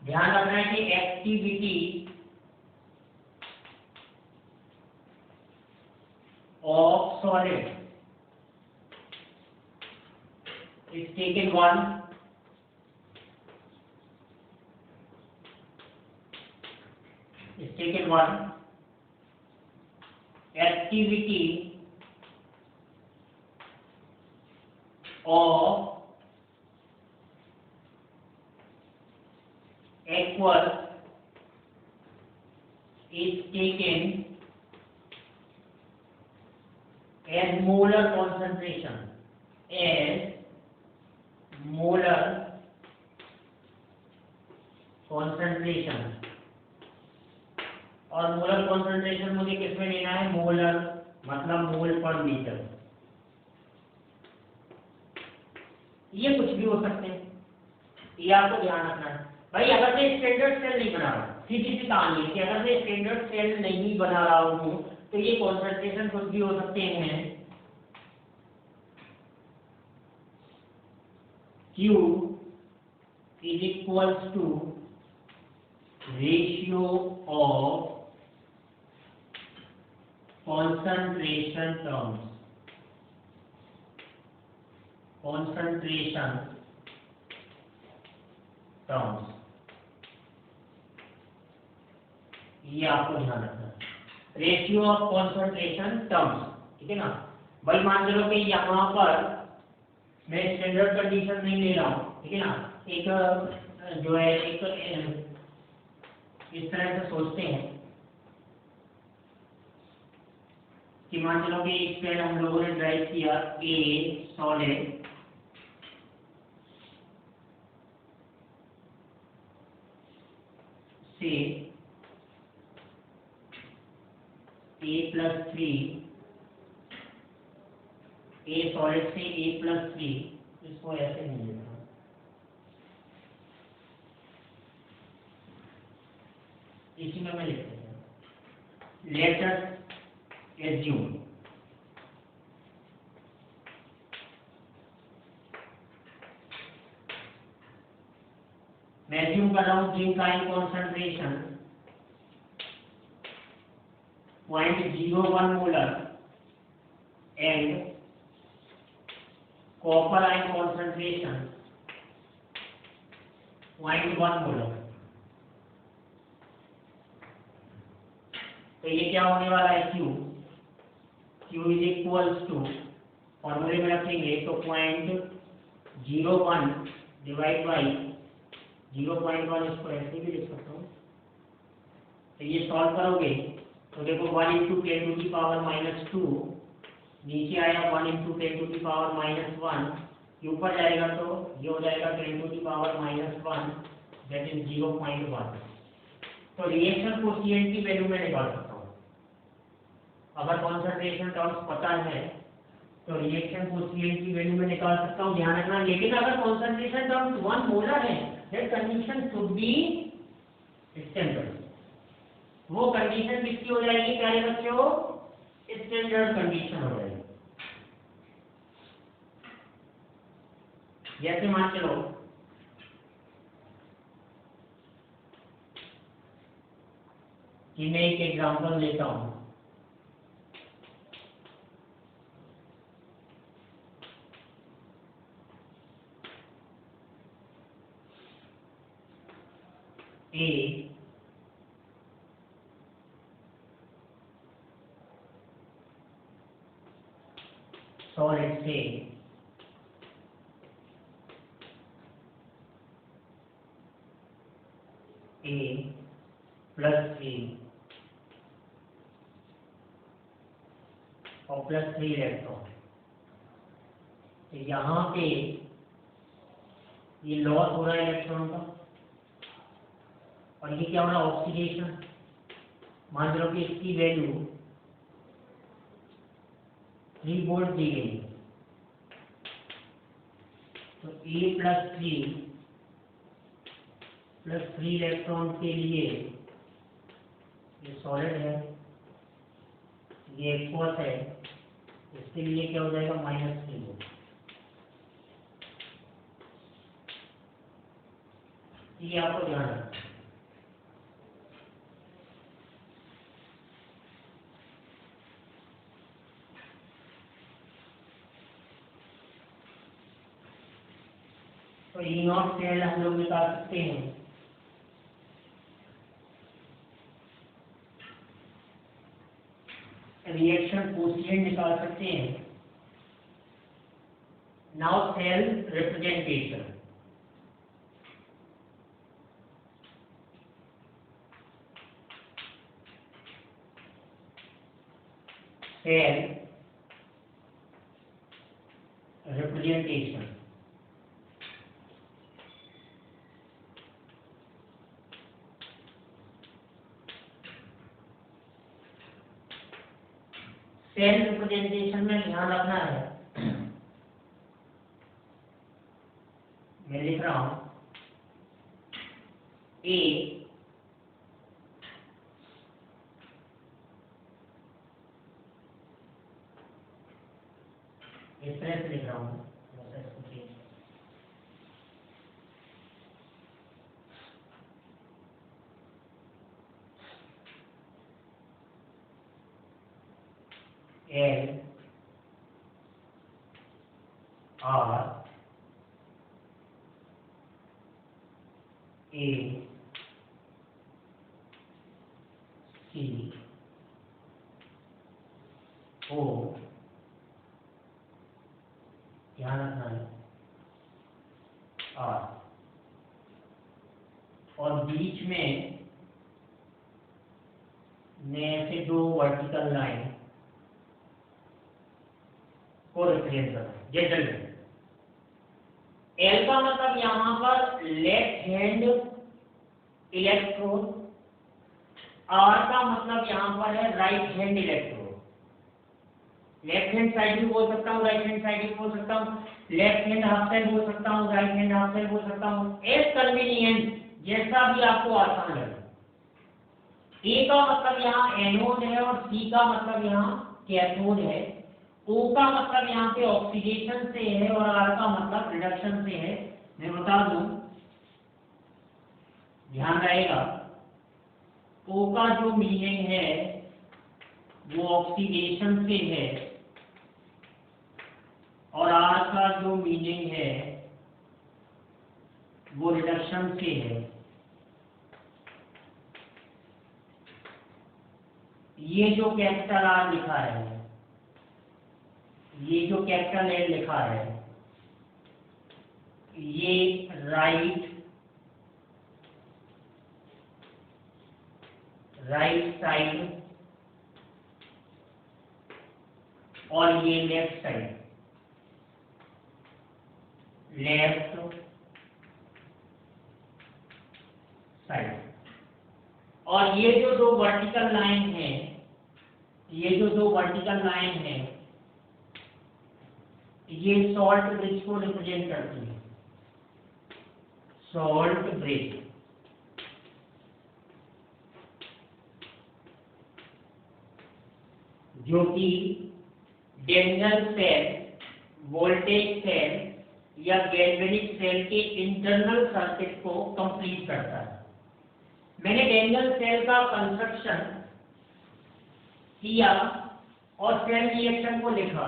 ध्यान रखना है कि activity of solid is taken 1, activity of aqueous is taken as molar concentration, as molar concentration और मोलर कॉन्सेंट्रेशन मुझे किसमें लेना है, मोलर मतलब मोल पर मीटर। ये कुछ भी हो सकते हैं, ये आपको ध्यान रखना है भाई। अगर मैं स्टैंडर्ड सेल नहीं बना रहा, सीधी सी कहानी है कि अगर मैं स्टैंडर्ड सेल नहीं बना रहा हूँ तो ये कॉन्सेंट्रेशन कुछ भी हो सकते हैं। Q is equals to ratio of concentration terms, concentration terms, ये आपको ध्यान रखना है, रेशियो ऑफ कॉन्सेंट्रेशन टर्म्स, ठीक है ना भाई। मान लो कि यहाँ पर मैं स्टैंडर्ड कंडीशन नहीं ले रहा हूँ, ठीक है ना, एक जो है एक इस तरह से सोचते हैं कि मान लो कि एक सेल हम लोगों ने ड्राइव किया ए सॉलिड से A+3, ए सॉलिड से A+3, इसको ऐसे नहीं लिखा, इसी में मैं लिख देता हूँ। लेट अस एज्यूम मैं एज्यूम कर रहा हूँ zinc ion concentration 0.01 molar and copper ion concentration 0.1 molar. तो ये क्या होने वाला है, Q इज इक्वल्स टू, फॉर्मूले में रखेंगे तो 0.01 डिवाइड बाई 0.1, इसको ऐसे भी लिख सकता हूँ। तो ये सॉल्व करोगे तो देखो 1 × 10⁻², नीचे आया 1 × 10⁻⁻1, ये ऊपर जाएगा तो ये हो जाएगा 10⁻⁻1, दैट इज 0.1। तो रिएक्शन कोएफिशिएंट की वैल्यू मैं निकाल सकता हूँ। अगर कॉन्सेंट्रेशन टर्म्स पता है तो रिएक्शन कोएफिशिएंट की वैल्यू मैं निकाल सकता हूँ, ध्यान रखना। लेकिन अगर कॉन्सेंट्रेशन टर्म्स 1 मोलर है, that condition should be standard. वो कंडीशन किसकी हो जाएगी प्यारे बच्चों, स्टैंडर्ड कंडीशन हो जाएगी। जैसे मान चलो कि मैं एक एग्जांपल लेता हूं, ए सॉलिड से A+3 और +3 इलेक्ट्रॉन। तो यहाँ पे ये लॉस हो रहा है इलेक्ट्रॉन का, और ये क्या हो रहा है, ऑक्सीडेशन। मान लो कि इसकी वैल्यू 3 वोल्ट दी गई, तो A+3 इलेक्ट्रॉन के लिए ये सॉलिड है, ये एक्वस है, इसके लिए क्या हो जाएगा, -3 वोल्ट। ये आपको ध्यान रखना। तो E0 सेल हम लोग निकाल सकते हैं रिएक्शन कोएफिशिएंट निकाल सकते हैं। Now cell representation, cell representation cell representation में ध्यान रखना है, मैं लिख रहा हूं ए इस तरह से लिख रहा हूं, L R A C O, ध्यान रखना है, R, और बीच में ऐसे दो वर्टिकल लाइन को रिप्रेजेंट करना है जनरल में। एल का मतलब यहाँ पर लेफ्ट हैंड इलेक्ट्रोड, आर का मतलब यहाँ पर है right hand electrode. Left hand side भी बोल सकता हूँ, राइट हैंड साइड भी बोल सकता हूँ, लेफ्ट हैंड हाफ साइड बोल सकता हूँ, राइट हैंड हाफ साइड बोल सकता हूँ, एज कन्वीनियंट, जैसा भी आपको आसान लगे। ए का मतलब यहाँ एनोड है और सी का मतलब यहाँ कैथोड है, ओ का मतलब यहाँ पे ऑक्सीडेशन से है और आर का मतलब रिडक्शन से है। मैं बता दूं, ध्यान रहेगा, ओ का जो मीनिंग है वो ऑक्सीडेशन से है और आर का जो मीनिंग है वो रिडक्शन से है। ये जो कैपिटल आर लिखा है, ये जो कैपिटल एल लिखा है, ये राइट साइड और ये लेफ्ट साइड, लेफ्ट साइड। और ये जो दो वर्टिकल लाइन है, ये जो दो वर्टिकल लाइन है, ये सॉल्ट ब्रिज को रिप्रेजेंट करती है, सॉल्ट ब्रिज। जो कि डेंगल सेल, वोल्टेज सेल या गैल्वेनिक सेल के इंटरनल सर्किट को कंप्लीट करता है। मैंने डेंगल सेल का कंस्ट्रक्शन किया और सेल रिएक्शन को लिखा,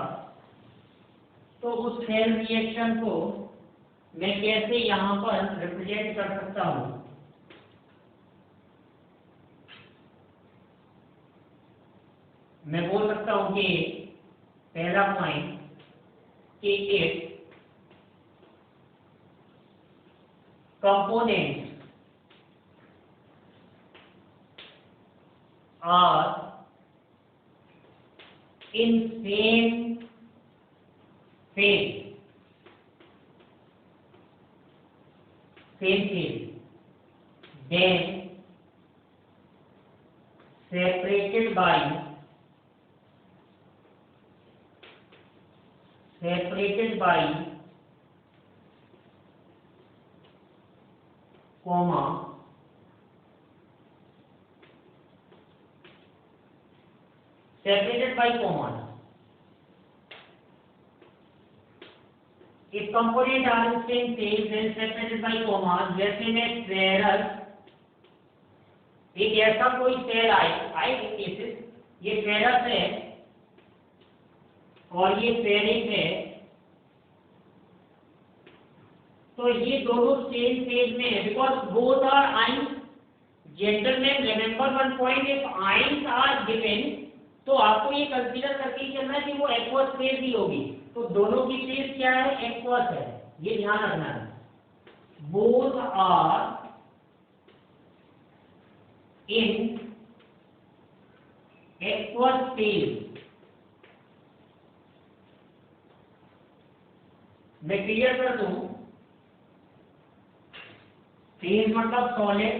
तो उस सेल रिएक्शन को मैं कैसे यहाँ पर रिप्रेजेंट कर सकता हूँ। मैं बोल सकता हूँ कि पहला पॉइंट कि if components are in same phase, then separated by comma separated by comma. If components are in same phase, then separated by comma. जैसे में फेरस, एक ऐसा कोई सेल आई केसेस, ये फेरस है और ये फेरिक है, तो ये दोनों सेम फेज में है, because both are ions. Gentleman, remember one point, if ions are given, तो आपको ये कंसीडर करके ही चलना है कि वो एक्वस फेज ही होगी, तो दोनों की फेज क्या है, एक्वस है, ये ध्यान रखना है। Both are in aqueous phase. मैं क्लियर कर दूं, फेज मतलब सॉलिड,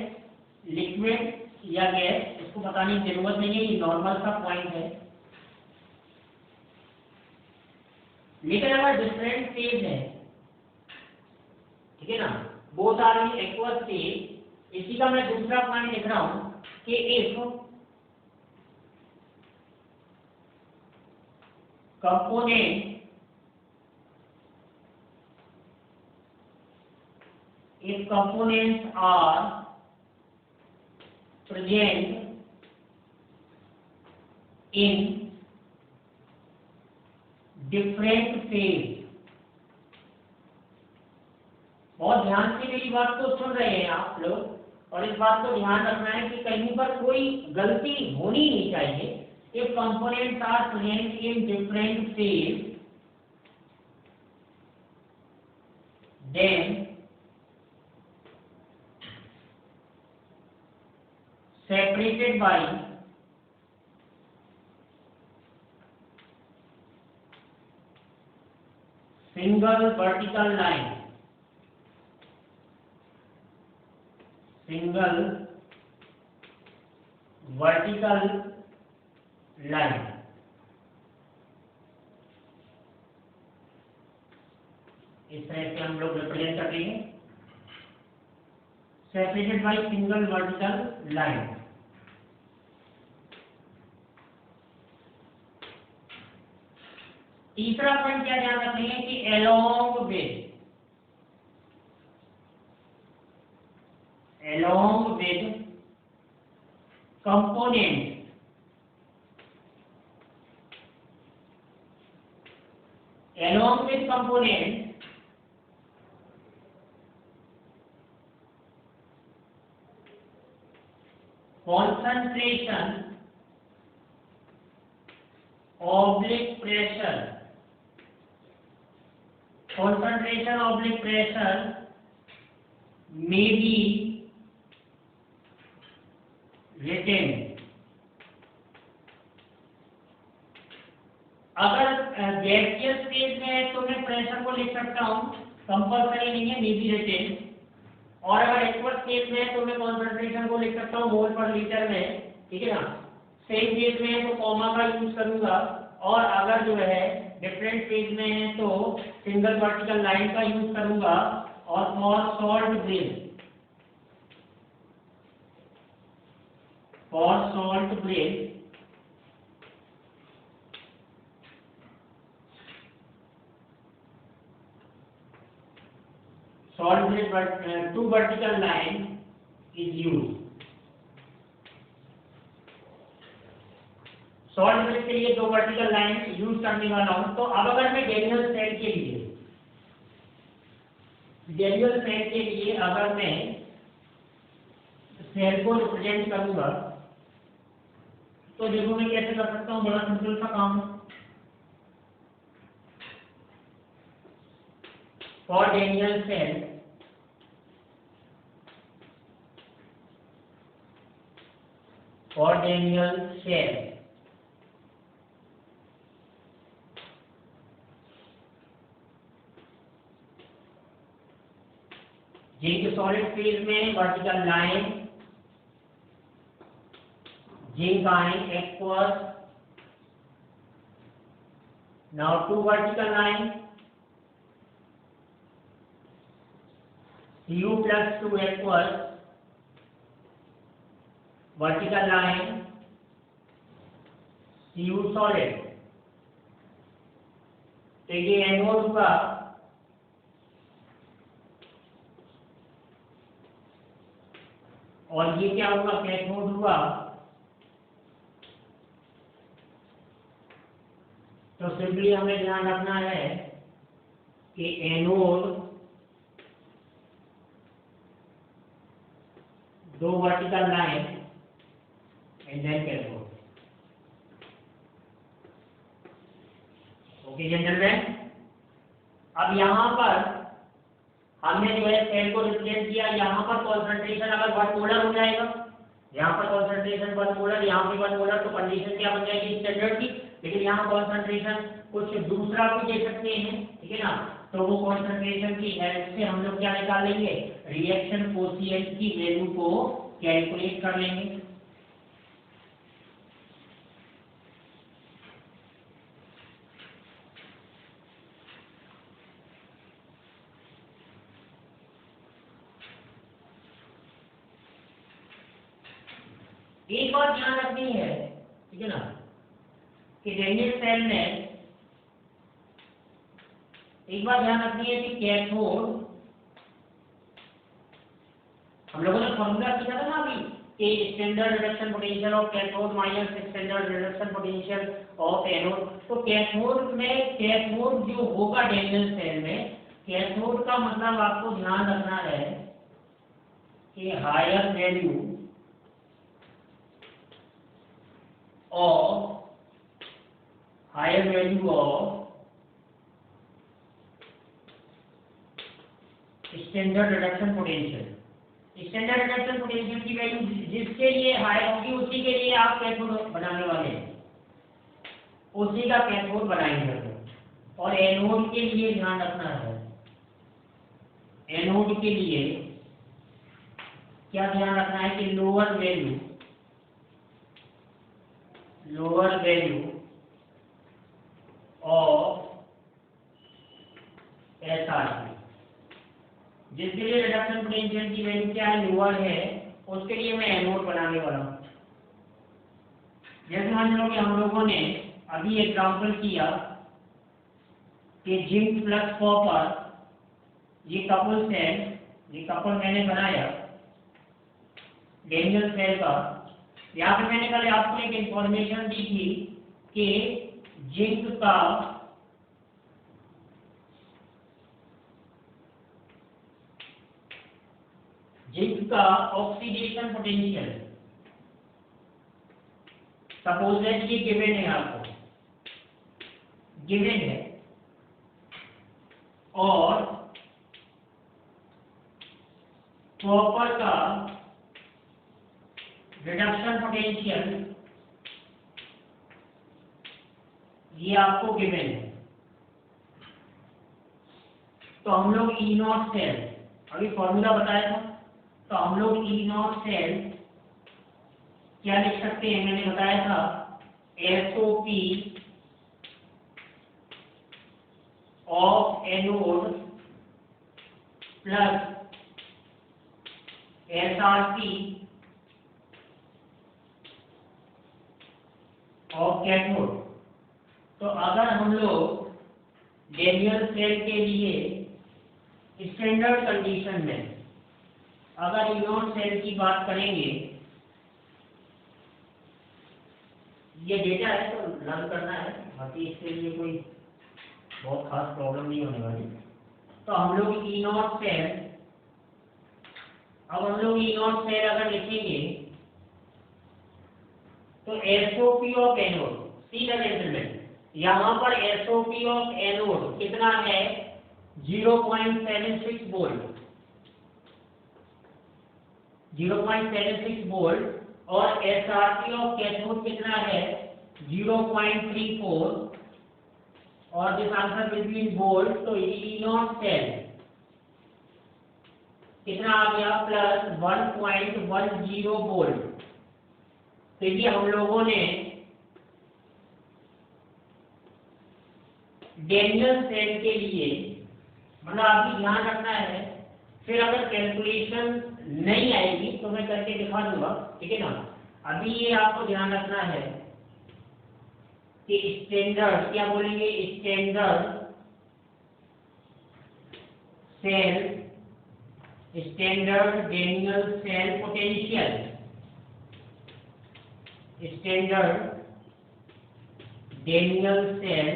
लिक्विड या गैस, इसको बताने की जरूरत नहीं है, ये नॉर्मल सा पॉइंट है। लेकिन अगर डिफरेंट फेज है, ठीक है ना, both are in aqueous phase, इसी का मैं दूसरा पॉइंट लिख रहा हूं कि if component if components are present in different phase, बहुत ध्यान से मेरी बात को सुन रहे हैं आप लोग, और इस बात को ध्यान रखना है कि कहीं पर कोई गलती होनी नहीं चाहिए। if components are present in different phase, then separated by single vertical line, single vertical line, इस तरह से हम लोग रिप्रेजेंट कर देंगे, separated by single vertical line. तीसरा पॉइंट क्या ध्यान रखेंगे कि along with component concentration oblique pressure may be written। अगर गैसियस फेज में है तो मैं प्रेशर को लिख सकता हूं, कंपल्सरी नहीं है, मे बी रिटेन। और अगर एक्वस फेज में है तो मैं कॉन्सेंट्रेशन को लिख सकता हूं मोल पर लीटर में, ठीक है ना। सेम फेज में है तो कॉमा का यूज करूंगा, और अगर जो है डिफरेंट फेज में है तो सिंगल वर्टिकल लाइन का यूज करूंगा। और for salt bread two vertical line is used। Salt bread के लिए 2 वर्टिकल लाइन यूज करने वाला हूं। तो अब अगर मैं डेनियल सेल के लिए अगर मैं सेल को रिप्रेजेंट करूंगा तो देखो मैं कैसे कर सकता हूं, बड़ा सिंपल सा काम है। For Daniell cell zinc solid phase में vertical line, zinc ion aqueous, now 2 vertical line, Cu plus 2 aqueous, vertical line, Cu solid। तो ये एनोड हुआ, और ये क्या होगा, कैथोड हुआ। तो सिंपली हमें ध्यान रखना है कि anode 2 vertical line and then cathode. Okay gentleman, अब यहाँ पर हमने जो है सेल को रिप्रेजेंट किया। यहाँ पर कॉन्सेंट्रेशन अगर 1 मोलर हो जाएगा, यहाँ पर कॉन्सेंट्रेशन 1 मोलर, यहाँ पे 1 मोलर, तो कंडीशन क्या बन जाएगी स्टैंडर्ड की। लेकिन यहाँ कॉन्सेंट्रेशन कुछ दूसरा भी दे सकते हैं, ठीक है ना। तो वो कॉन्सेंट्रेशन की हेल्प से हम लोग क्या निकाल लेंगे, रिएक्शन कोएफिशिएंट की वैल्यू को कैलकुलेट कर लेंगे। एक बात ध्यान रखनी है, ठीक है ना, कि डेनियल सेल में एक बात ध्यान रखनी है कि कैथोड, हम लोगों ने फॉर्मूला किया था ना अभी कि standard reduction potential of cathode minus standard reduction potential of anode. तो कैथोड में, कैथोड जो होगा डेनियल सेल में, कैथोड का मतलब आपको ध्यान रखना है कि higher value of standard reduction potential. Standard reduction potential की वैल्यू जिसके लिए हाई होगी उसी के लिए आप कैथोड बनाने वाले हैं, उसी का कैथोड बनाएंगे। और एनोड के लिए ध्यान रखना है, एनोड के लिए क्या ध्यान रखना है कि लोअर वैल्यू ऑफ SR2, जिसके लिए रिडक्शन पोटेंशियल की वैल्यू क्या है, लोअर है, उसके लिए मैं एनोड बनाने वाला हूं। जैसे मान लो कि हम लोगों ने अभी एग्जांपल किया कि जिंक प्लस कॉपर, ये कपल मैंने बनाया डेनियल सेल का। यहाँ पे मैंने कल आपको एक इंफॉर्मेशन दी थी कि जिंक का ऑक्सीडेशन पोटेंशियल, सपोज दैट ये गिवन है, आपको गिवन है, और कॉपर का रिडक्शन पोटेंशियल ये आपको गिवन है। तो हम लोग ई नॉट सेल, अभी फॉर्मूला बताया था, तो हम लोग ई नॉट सेल क्या लिख सकते हैं, मैंने बताया था SOP of anode plus SRP of cathode. तो अगर हम लोग डेनियल सेल के लिए स्टैंडर्ड कंडीशन में अगर इनोड सेल की बात करेंगे, ये डेटा है तो लर्न करना है, बाकी इसके लिए कोई बहुत खास प्रॉब्लम नहीं होने वाली। तो हम लोग इनोड सेल, अब हम लोग इनोड सेल अगर लिखेंगे तो SOP ऑफ एनोड, सीधा जेंटलमैन, यहाँ पर SOP ऑफ एनोड कितना है, 0.76 वोल्ट, 0.76 वोल्ट, और SRP ऑफ कैथोड कितना है, 0.34, और दिस आंसर बिटवीन वोल्ट, तो ई नॉट सेल कितना आ गया, प्लस 1.10 वोल्ट। तो ये हम लोगों ने डेनियल सेल के लिए, मतलब अभी ध्यान रखना है, फिर अगर कैलकुलेशन नहीं आएगी तो मैं करके दिखा दूंगा, ठीक है ना। अभी ये आपको ध्यान रखना है कि स्टैंडर्ड क्या बोलेंगे, standard Daniell cell potential, standard Daniell cell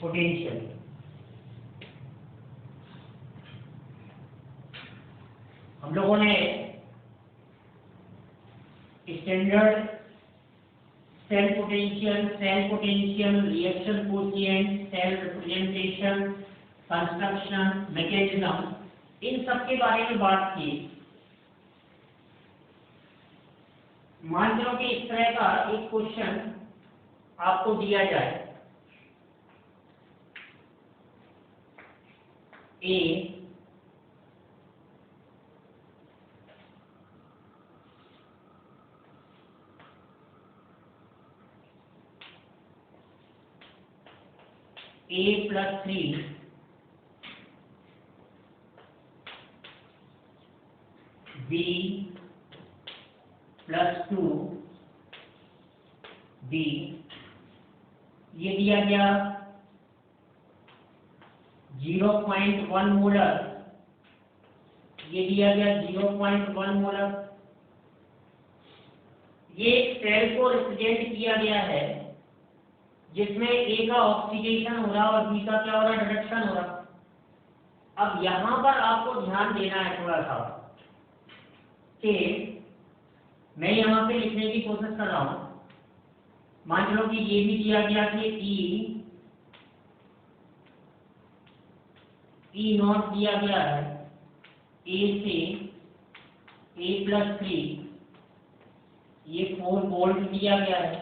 potential. हम लोगों ने standard cell potential, reaction coefficient, cell representation, construction, mechanism, इन सब के बारे में बात की। मान लो कि इस तरह का एक क्वेश्चन आपको दिया जाए, A plus 3 B 2 B, ये दिया गया 0.1 मोलर, ये दिया गया 0.1 मोलर। ये एक सेल को रिप्रेजेंट किया गया है जिसमें A का ऑक्सीडेशन हो रहा और B का क्या हो रहा, रिडक्शन हो रहा। अब यहां पर आपको ध्यान देना है थोड़ा सा कि मैं यहां पे लिखने की कोशिश कर रहा हूं। मान लो कि ये भी दिया गया कि E नॉट दिया गया है A से A+3, ये 4 वोल्ट दिया गया है,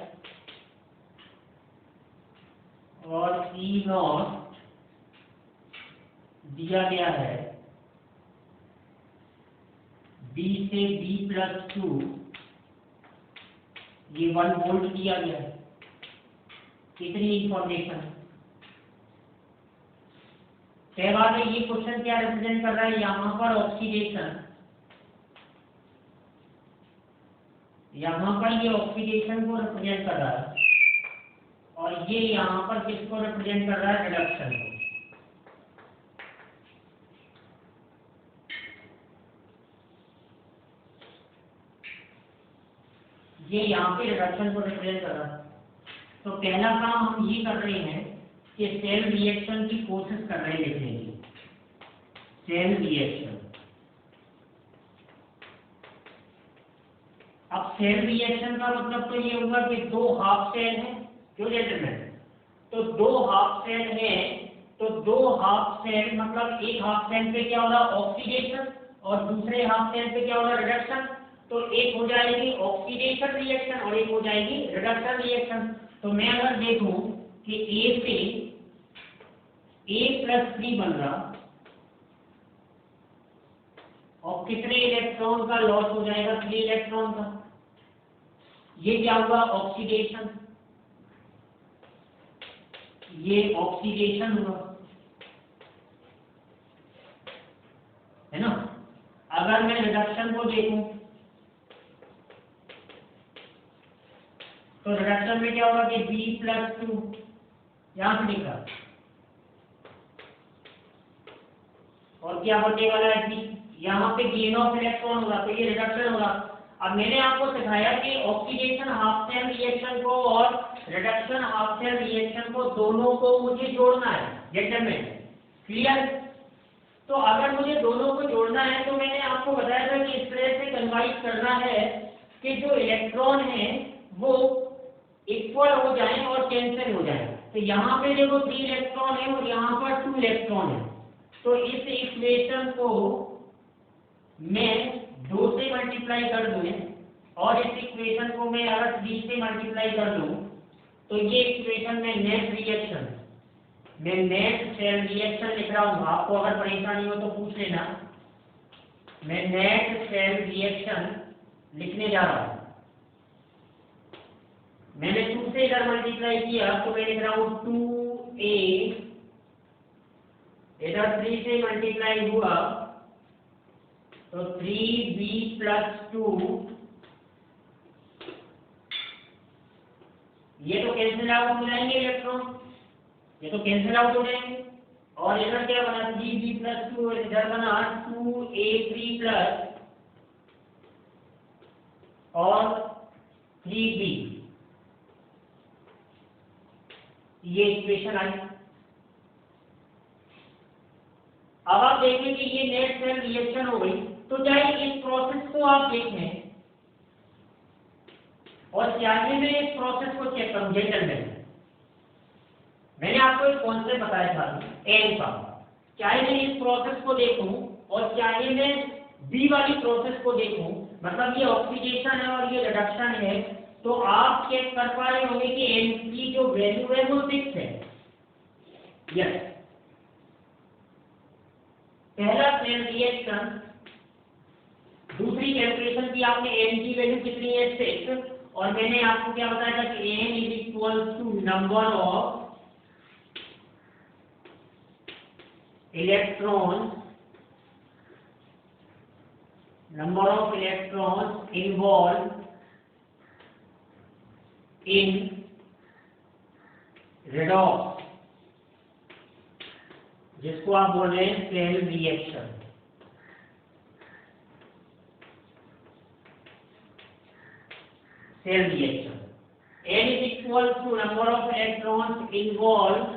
और E नॉट दिया गया है B से B+2, ये 1 वोल्ट दिया गया है। कितनी इंफॉर्मेशन है। बात है, ये क्वेश्चन क्या रिप्रेजेंट कर रहा है, यहाँ पर ऑक्सीडेशन, यहाँ पर ये ऑक्सीडेशन को रिप्रेजेंट कर रहा है, और ये यहाँ पर किसको रिप्रेजेंट कर रहा है, रिडक्शन को। ये यहाँ पे रिडक्शन को रिप्रेजेंट कर रहा है। तो पहला काम हम ये कर रहे हैं कि सेल रिएक्शन की कोशिश कर रहे हैं लिखने की। सेल रिएक्शन, अब सेल रिएक्शन का मतलब तो ये होगा कि 2 हाफ सेल हैं, क्यों जेंटलमैन, तो 2 हाफ सेल हैं, तो 2 हाफ सेल मतलब एक हाफ सेल पे क्या हो रहा, ऑक्सीडेशन, और दूसरे हाफ सेल पे क्या हो रहा, रिडक्शन। तो एक हो जाएगी ऑक्सीडेशन रिएक्शन और एक हो जाएगी रिडक्शन रिएक्शन। तो मैं अगर देखूं कि A से A+3 बन रहा, और कितने इलेक्ट्रॉन का लॉस हो जाएगा, 3 इलेक्ट्रॉन का। ये क्या होगा, ऑक्सीडेशन, ये ऑक्सीडेशन हुआ, है ना। अगर मैं रिडक्शन को देखूं तो रिडक्शन में क्या होगा कि B+2, यहां से निकला, और क्या बचने वाला है B, यहाँ पे गेन ऑफ इलेक्ट्रॉन होगा, तो ये रिडक्शन होगा। अब मैंने आपको सिखाया कि ऑक्सीडेशन हाफ सेल रिएक्शन को और रिडक्शन हाफ सेल रिएक्शन को दोनों को मुझे जोड़ना है, जेंटलमैन, क्लियर। तो अगर मुझे दोनों को जोड़ना है तो मैंने आपको बताया था कि इस तरह से कन्वर्ट करना है कि जो इलेक्ट्रॉन है वो इक्वल हो जाए और कैंसिल हो जाए। तो यहाँ पे देखो 3 इलेक्ट्रॉन है और यहाँ पर 2 इलेक्ट्रॉन है, तो इस इक्वेशन को मैं 2 से मल्टीप्लाई कर दूं, और इस इक्वेशन को मैं अगर 3 से मल्टीप्लाई कर दूं, तो ये इक्वेशन में नेट रिएक्शन, मैं नेट सेल रिएक्शन लिख रहा हूँ। आपको अगर परेशानी हो तो पूछ लेना। मैं नेट सेल रिएक्शन लिखने जा रहा हूँ। मैंने 2 से इधर मल्टीप्लाई किया तो मैं लिख रहा हूँ 2A, इधर 3 से मल्टीप्लाई हुआ तो 3B+2, ये तो कैंसिल आउट हो जाएंगे इलेक्ट्रॉन, ये तो कैंसिल आउट हो जाएंगे, और इधर क्या बना 3B+2, इधर बना 2A3+ और 3B, ये इक्वेशन आई। अब आप देखेंगे कि ये नेट सेल रिएक्शन हो गई। तो चाहे इस प्रोसेस को आप देखें और चाहे मैं इस प्रोसेस को चेक करूं, जेंटलमैन, मैंने आपको एक कॉन्सेप्ट बताया था एन का। चाहे मैं इस प्रोसेस को देखूं और चाहे मैं बी वाली प्रोसेस को देखूं, मतलब ये ऑक्सीडेशन है और ये रिडक्शन है, तो आप चेक कर पा रहे होंगे कि एन की जो वैल्यू है वो 6 है। यस, पहला सेल रिएक्शन, दूसरी कैलकुलेशन की आपने एन की वैल्यू कितनी है, 6, और मैंने आपको क्या बताया था कि n is equal to number of electron involve in redox, जिसको आप बोल रहे हैं cell reaction. Cell reaction N is equal to number of electrons involved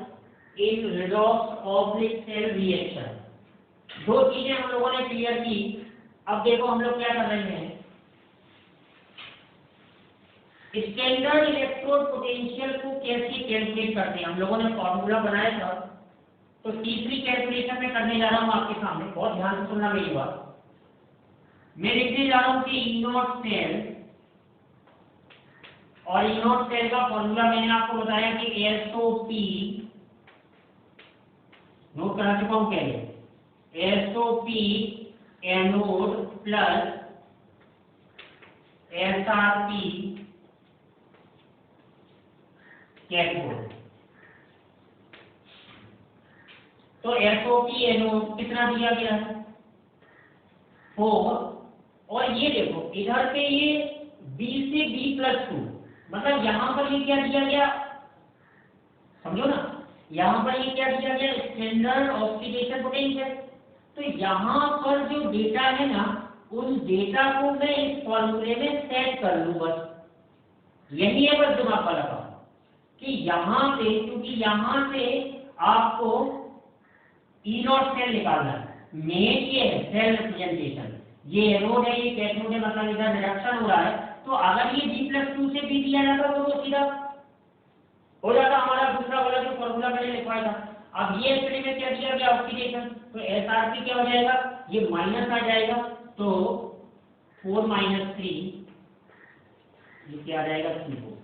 in redox/cell reaction। दो चीजें हम लोगों ने क्लियर की। अब देखो हम लोग क्या कर रहे हैं, स्टैंडर्ड इलेक्ट्रोड पोटेंशियल को कैसे कैलकुलेट करते हैं। हम लोगों ने फॉर्मूला बनाया था, तो तीसरी कैलकुलेशन में करने जा रहा हूं आपके सामने। बहुत ध्यान से सुनना मेरी बात। मैं लिखने जा रहा हूं कि ई नॉट सेल, और ई नॉट सेल का फॉर्मूला मैंने आपको बताया कि SOP, नोट करा चुका हूं पहले, SOP anode plus SRP cathode. तो SOP एनोड कितना दिया गया है 4, और ये देखो इधर पे ये B से B+2, मतलब यहां पर ये क्या दिया गया, समझो ना, यहां पर ये क्या दिया गया, स्टैंडर्ड ऑक्सीडेशन पोटेंशियल। तो यहां पर जो डेटा है ना, उन डेटा को मैं इस फॉर्मूले में सेट कर लूं, बस यही है बस दिमाग वाला काम, कि यहां से, क्योंकि यहां से आपको ई नॉट सेल निकालना है। मेन ये है सेल रिप्रेजेंटेशन, ये एनोड है, ये कैथोड है, मतलब इधर रिडक्शन हो रहा है। तो अगर ये B+2 से B दिया जाता तो सीधा हो जाता हमारा दूसरा वाला जो फॉर्मूला मैंने लिखवाया था। अब ये एक्चुअली में क्या दिया गया, ऑक्सीडेशन, तो SRP क्या हो जाएगा, ये माइनस आ जाएगा, तो 4 - 3 ये क्या आ जाएगा, 3,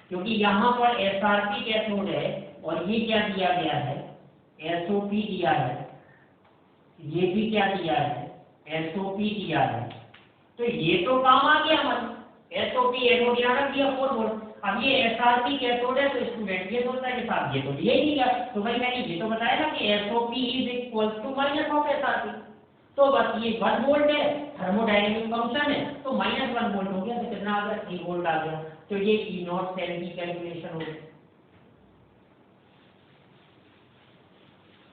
क्योंकि यहाँ पर SRP कैथोड है और ये क्या दिया गया है, SOP दिया है, ये भी क्या दिया है, SOP दिया है। तो ये तो काम आ गया हमारे, SOP एनोड यहाँ रख दिया 4 वोल्ट। अब ये SRP कैथोड है, तो स्टूडेंट ये सोचता है कि साहब ये तो दिया ही नहीं गया। तो भाई मैंने ये तो बताया ना कि SOP is equal to minus of SRP, तो बस ये 1 वोल्ट है, थर्मोडायनेमिक फंक्शन है, तो -1 वोल्ट हो गया, तो कितना आ गया, 3 वोल्ट आ गया। तो ये ई नॉट सेल की कैलकुलेशन हो गई।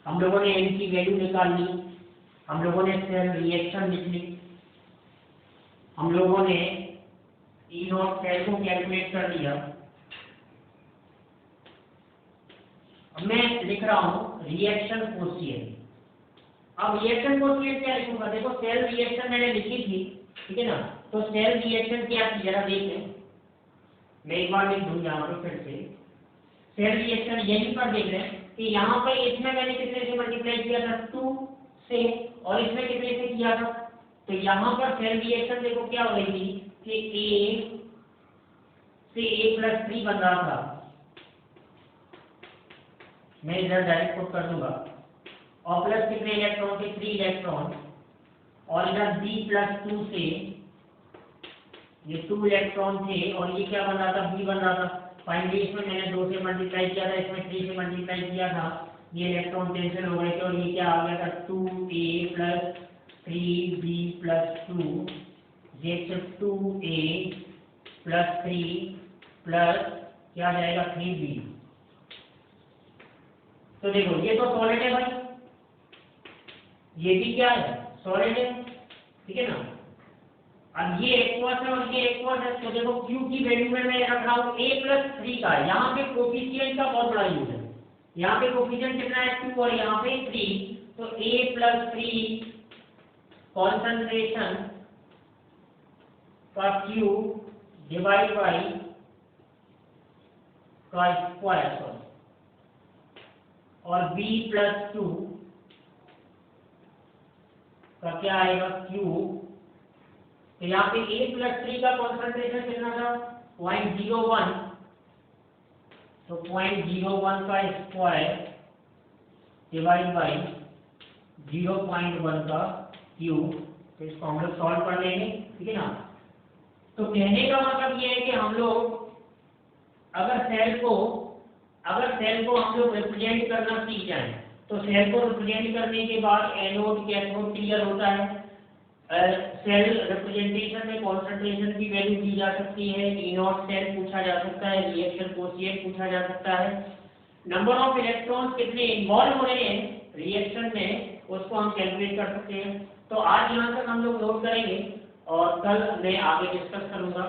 हम लोगों ने N की वैल्यू निकाल ली, हम लोगों ने सेल रिएक्शन लिख ली, हम लोगों ने ई नॉट सेल को कैलकुलेट कर लिया। अब मैं लिख रहा हूं रिएक्शन कोएफिशिएंट। अब रिएक्शन कोएफिशिएंट क्या लिखूंगा, देखो सेल रिएक्शन मैंने लिखी थी, ठीक है ना, तो सेल रिएक्शन क्या थी जरा देखें, मैं एक बार लिख दूं यहाँ पे फिर से। सेल रिएक्शन यहीं पर देख रहे हैं कि यहाँ पर इसमें मैंने कितने से मल्टीप्लाई किया था, 2 से, और इसमें कितने से किया था। तो यहाँ पर सेल रिएक्शन देखो क्या हो रही थी कि A से A+3 बन रहा था, मैं इधर डायरेक्ट पुट कर दूंगा, और प्लस कितने इलेक्ट्रॉन थे, 3 इलेक्ट्रॉन, और इधर B+2 से ये 2 इलेक्ट्रॉन थे, और ये क्या बन रहा था, B बन रहा था। फाइनली इसमें मैंने 2 से मल्टीप्लाई किया था, इसमें 3 से मल्टीप्लाई किया था, ये इलेक्ट्रॉन कैंसिल हो गए थे, और ये क्या आ गया था, 2A + 3B+2, ये 2A + 3 प्लस क्या आ जाएगा, 3B। तो देखो ये तो सॉलिड है भाई, ये भी क्या है, सॉलिड है, ठीक है ना। अब ये एक्वस है और ये एक्वस है, तो देखो Q की वैल्यू में मैं रख रहा हूँ A+3 का। यहाँ पे कोफिशिएंट का बहुत बड़ा यूज है, यहाँ पे कोफिशिएंट कितना है, 2, और यहाँ पे 3, तो A+3 कॉन्सेंट्रेशन का Q डिवाइड बाई का स्क्वायर, और B+2 का क्या आएगा, Q। तो यहाँ पे A+3 का कॉन्सेंट्रेशन कितना था, 0.01, तो 0.01 का स्क्वायर डिवाइड बाई 0.1 का क्यूब। तो इसको हम लोग सॉल्व कर लेंगे, ठीक है ना। तो कहने का मतलब ये है कि हम लोग अगर सेल को हम लोग रिप्रेजेंट करना सीख जाएं, तो सेल को रिप्रेजेंट करने के बाद एनोड कैथोड क्लियर होता है, सेल रिप्रेजेंटेशन में कॉन्सेंट्रेशन की वैल्यू दी जा सकती है, ई नॉट सेल पूछा जा सकता है, रिएक्शन कोएफिशिएंट पूछा जा सकता है, नंबर ऑफ इलेक्ट्रॉन्स कितने इन्वॉल्व हो रहे हैं रिएक्शन में उसको हम कैलकुलेट कर सकते हैं। तो आज यहाँ तक हम लोग नोट करेंगे और कल मैं आगे डिस्कस करूंगा।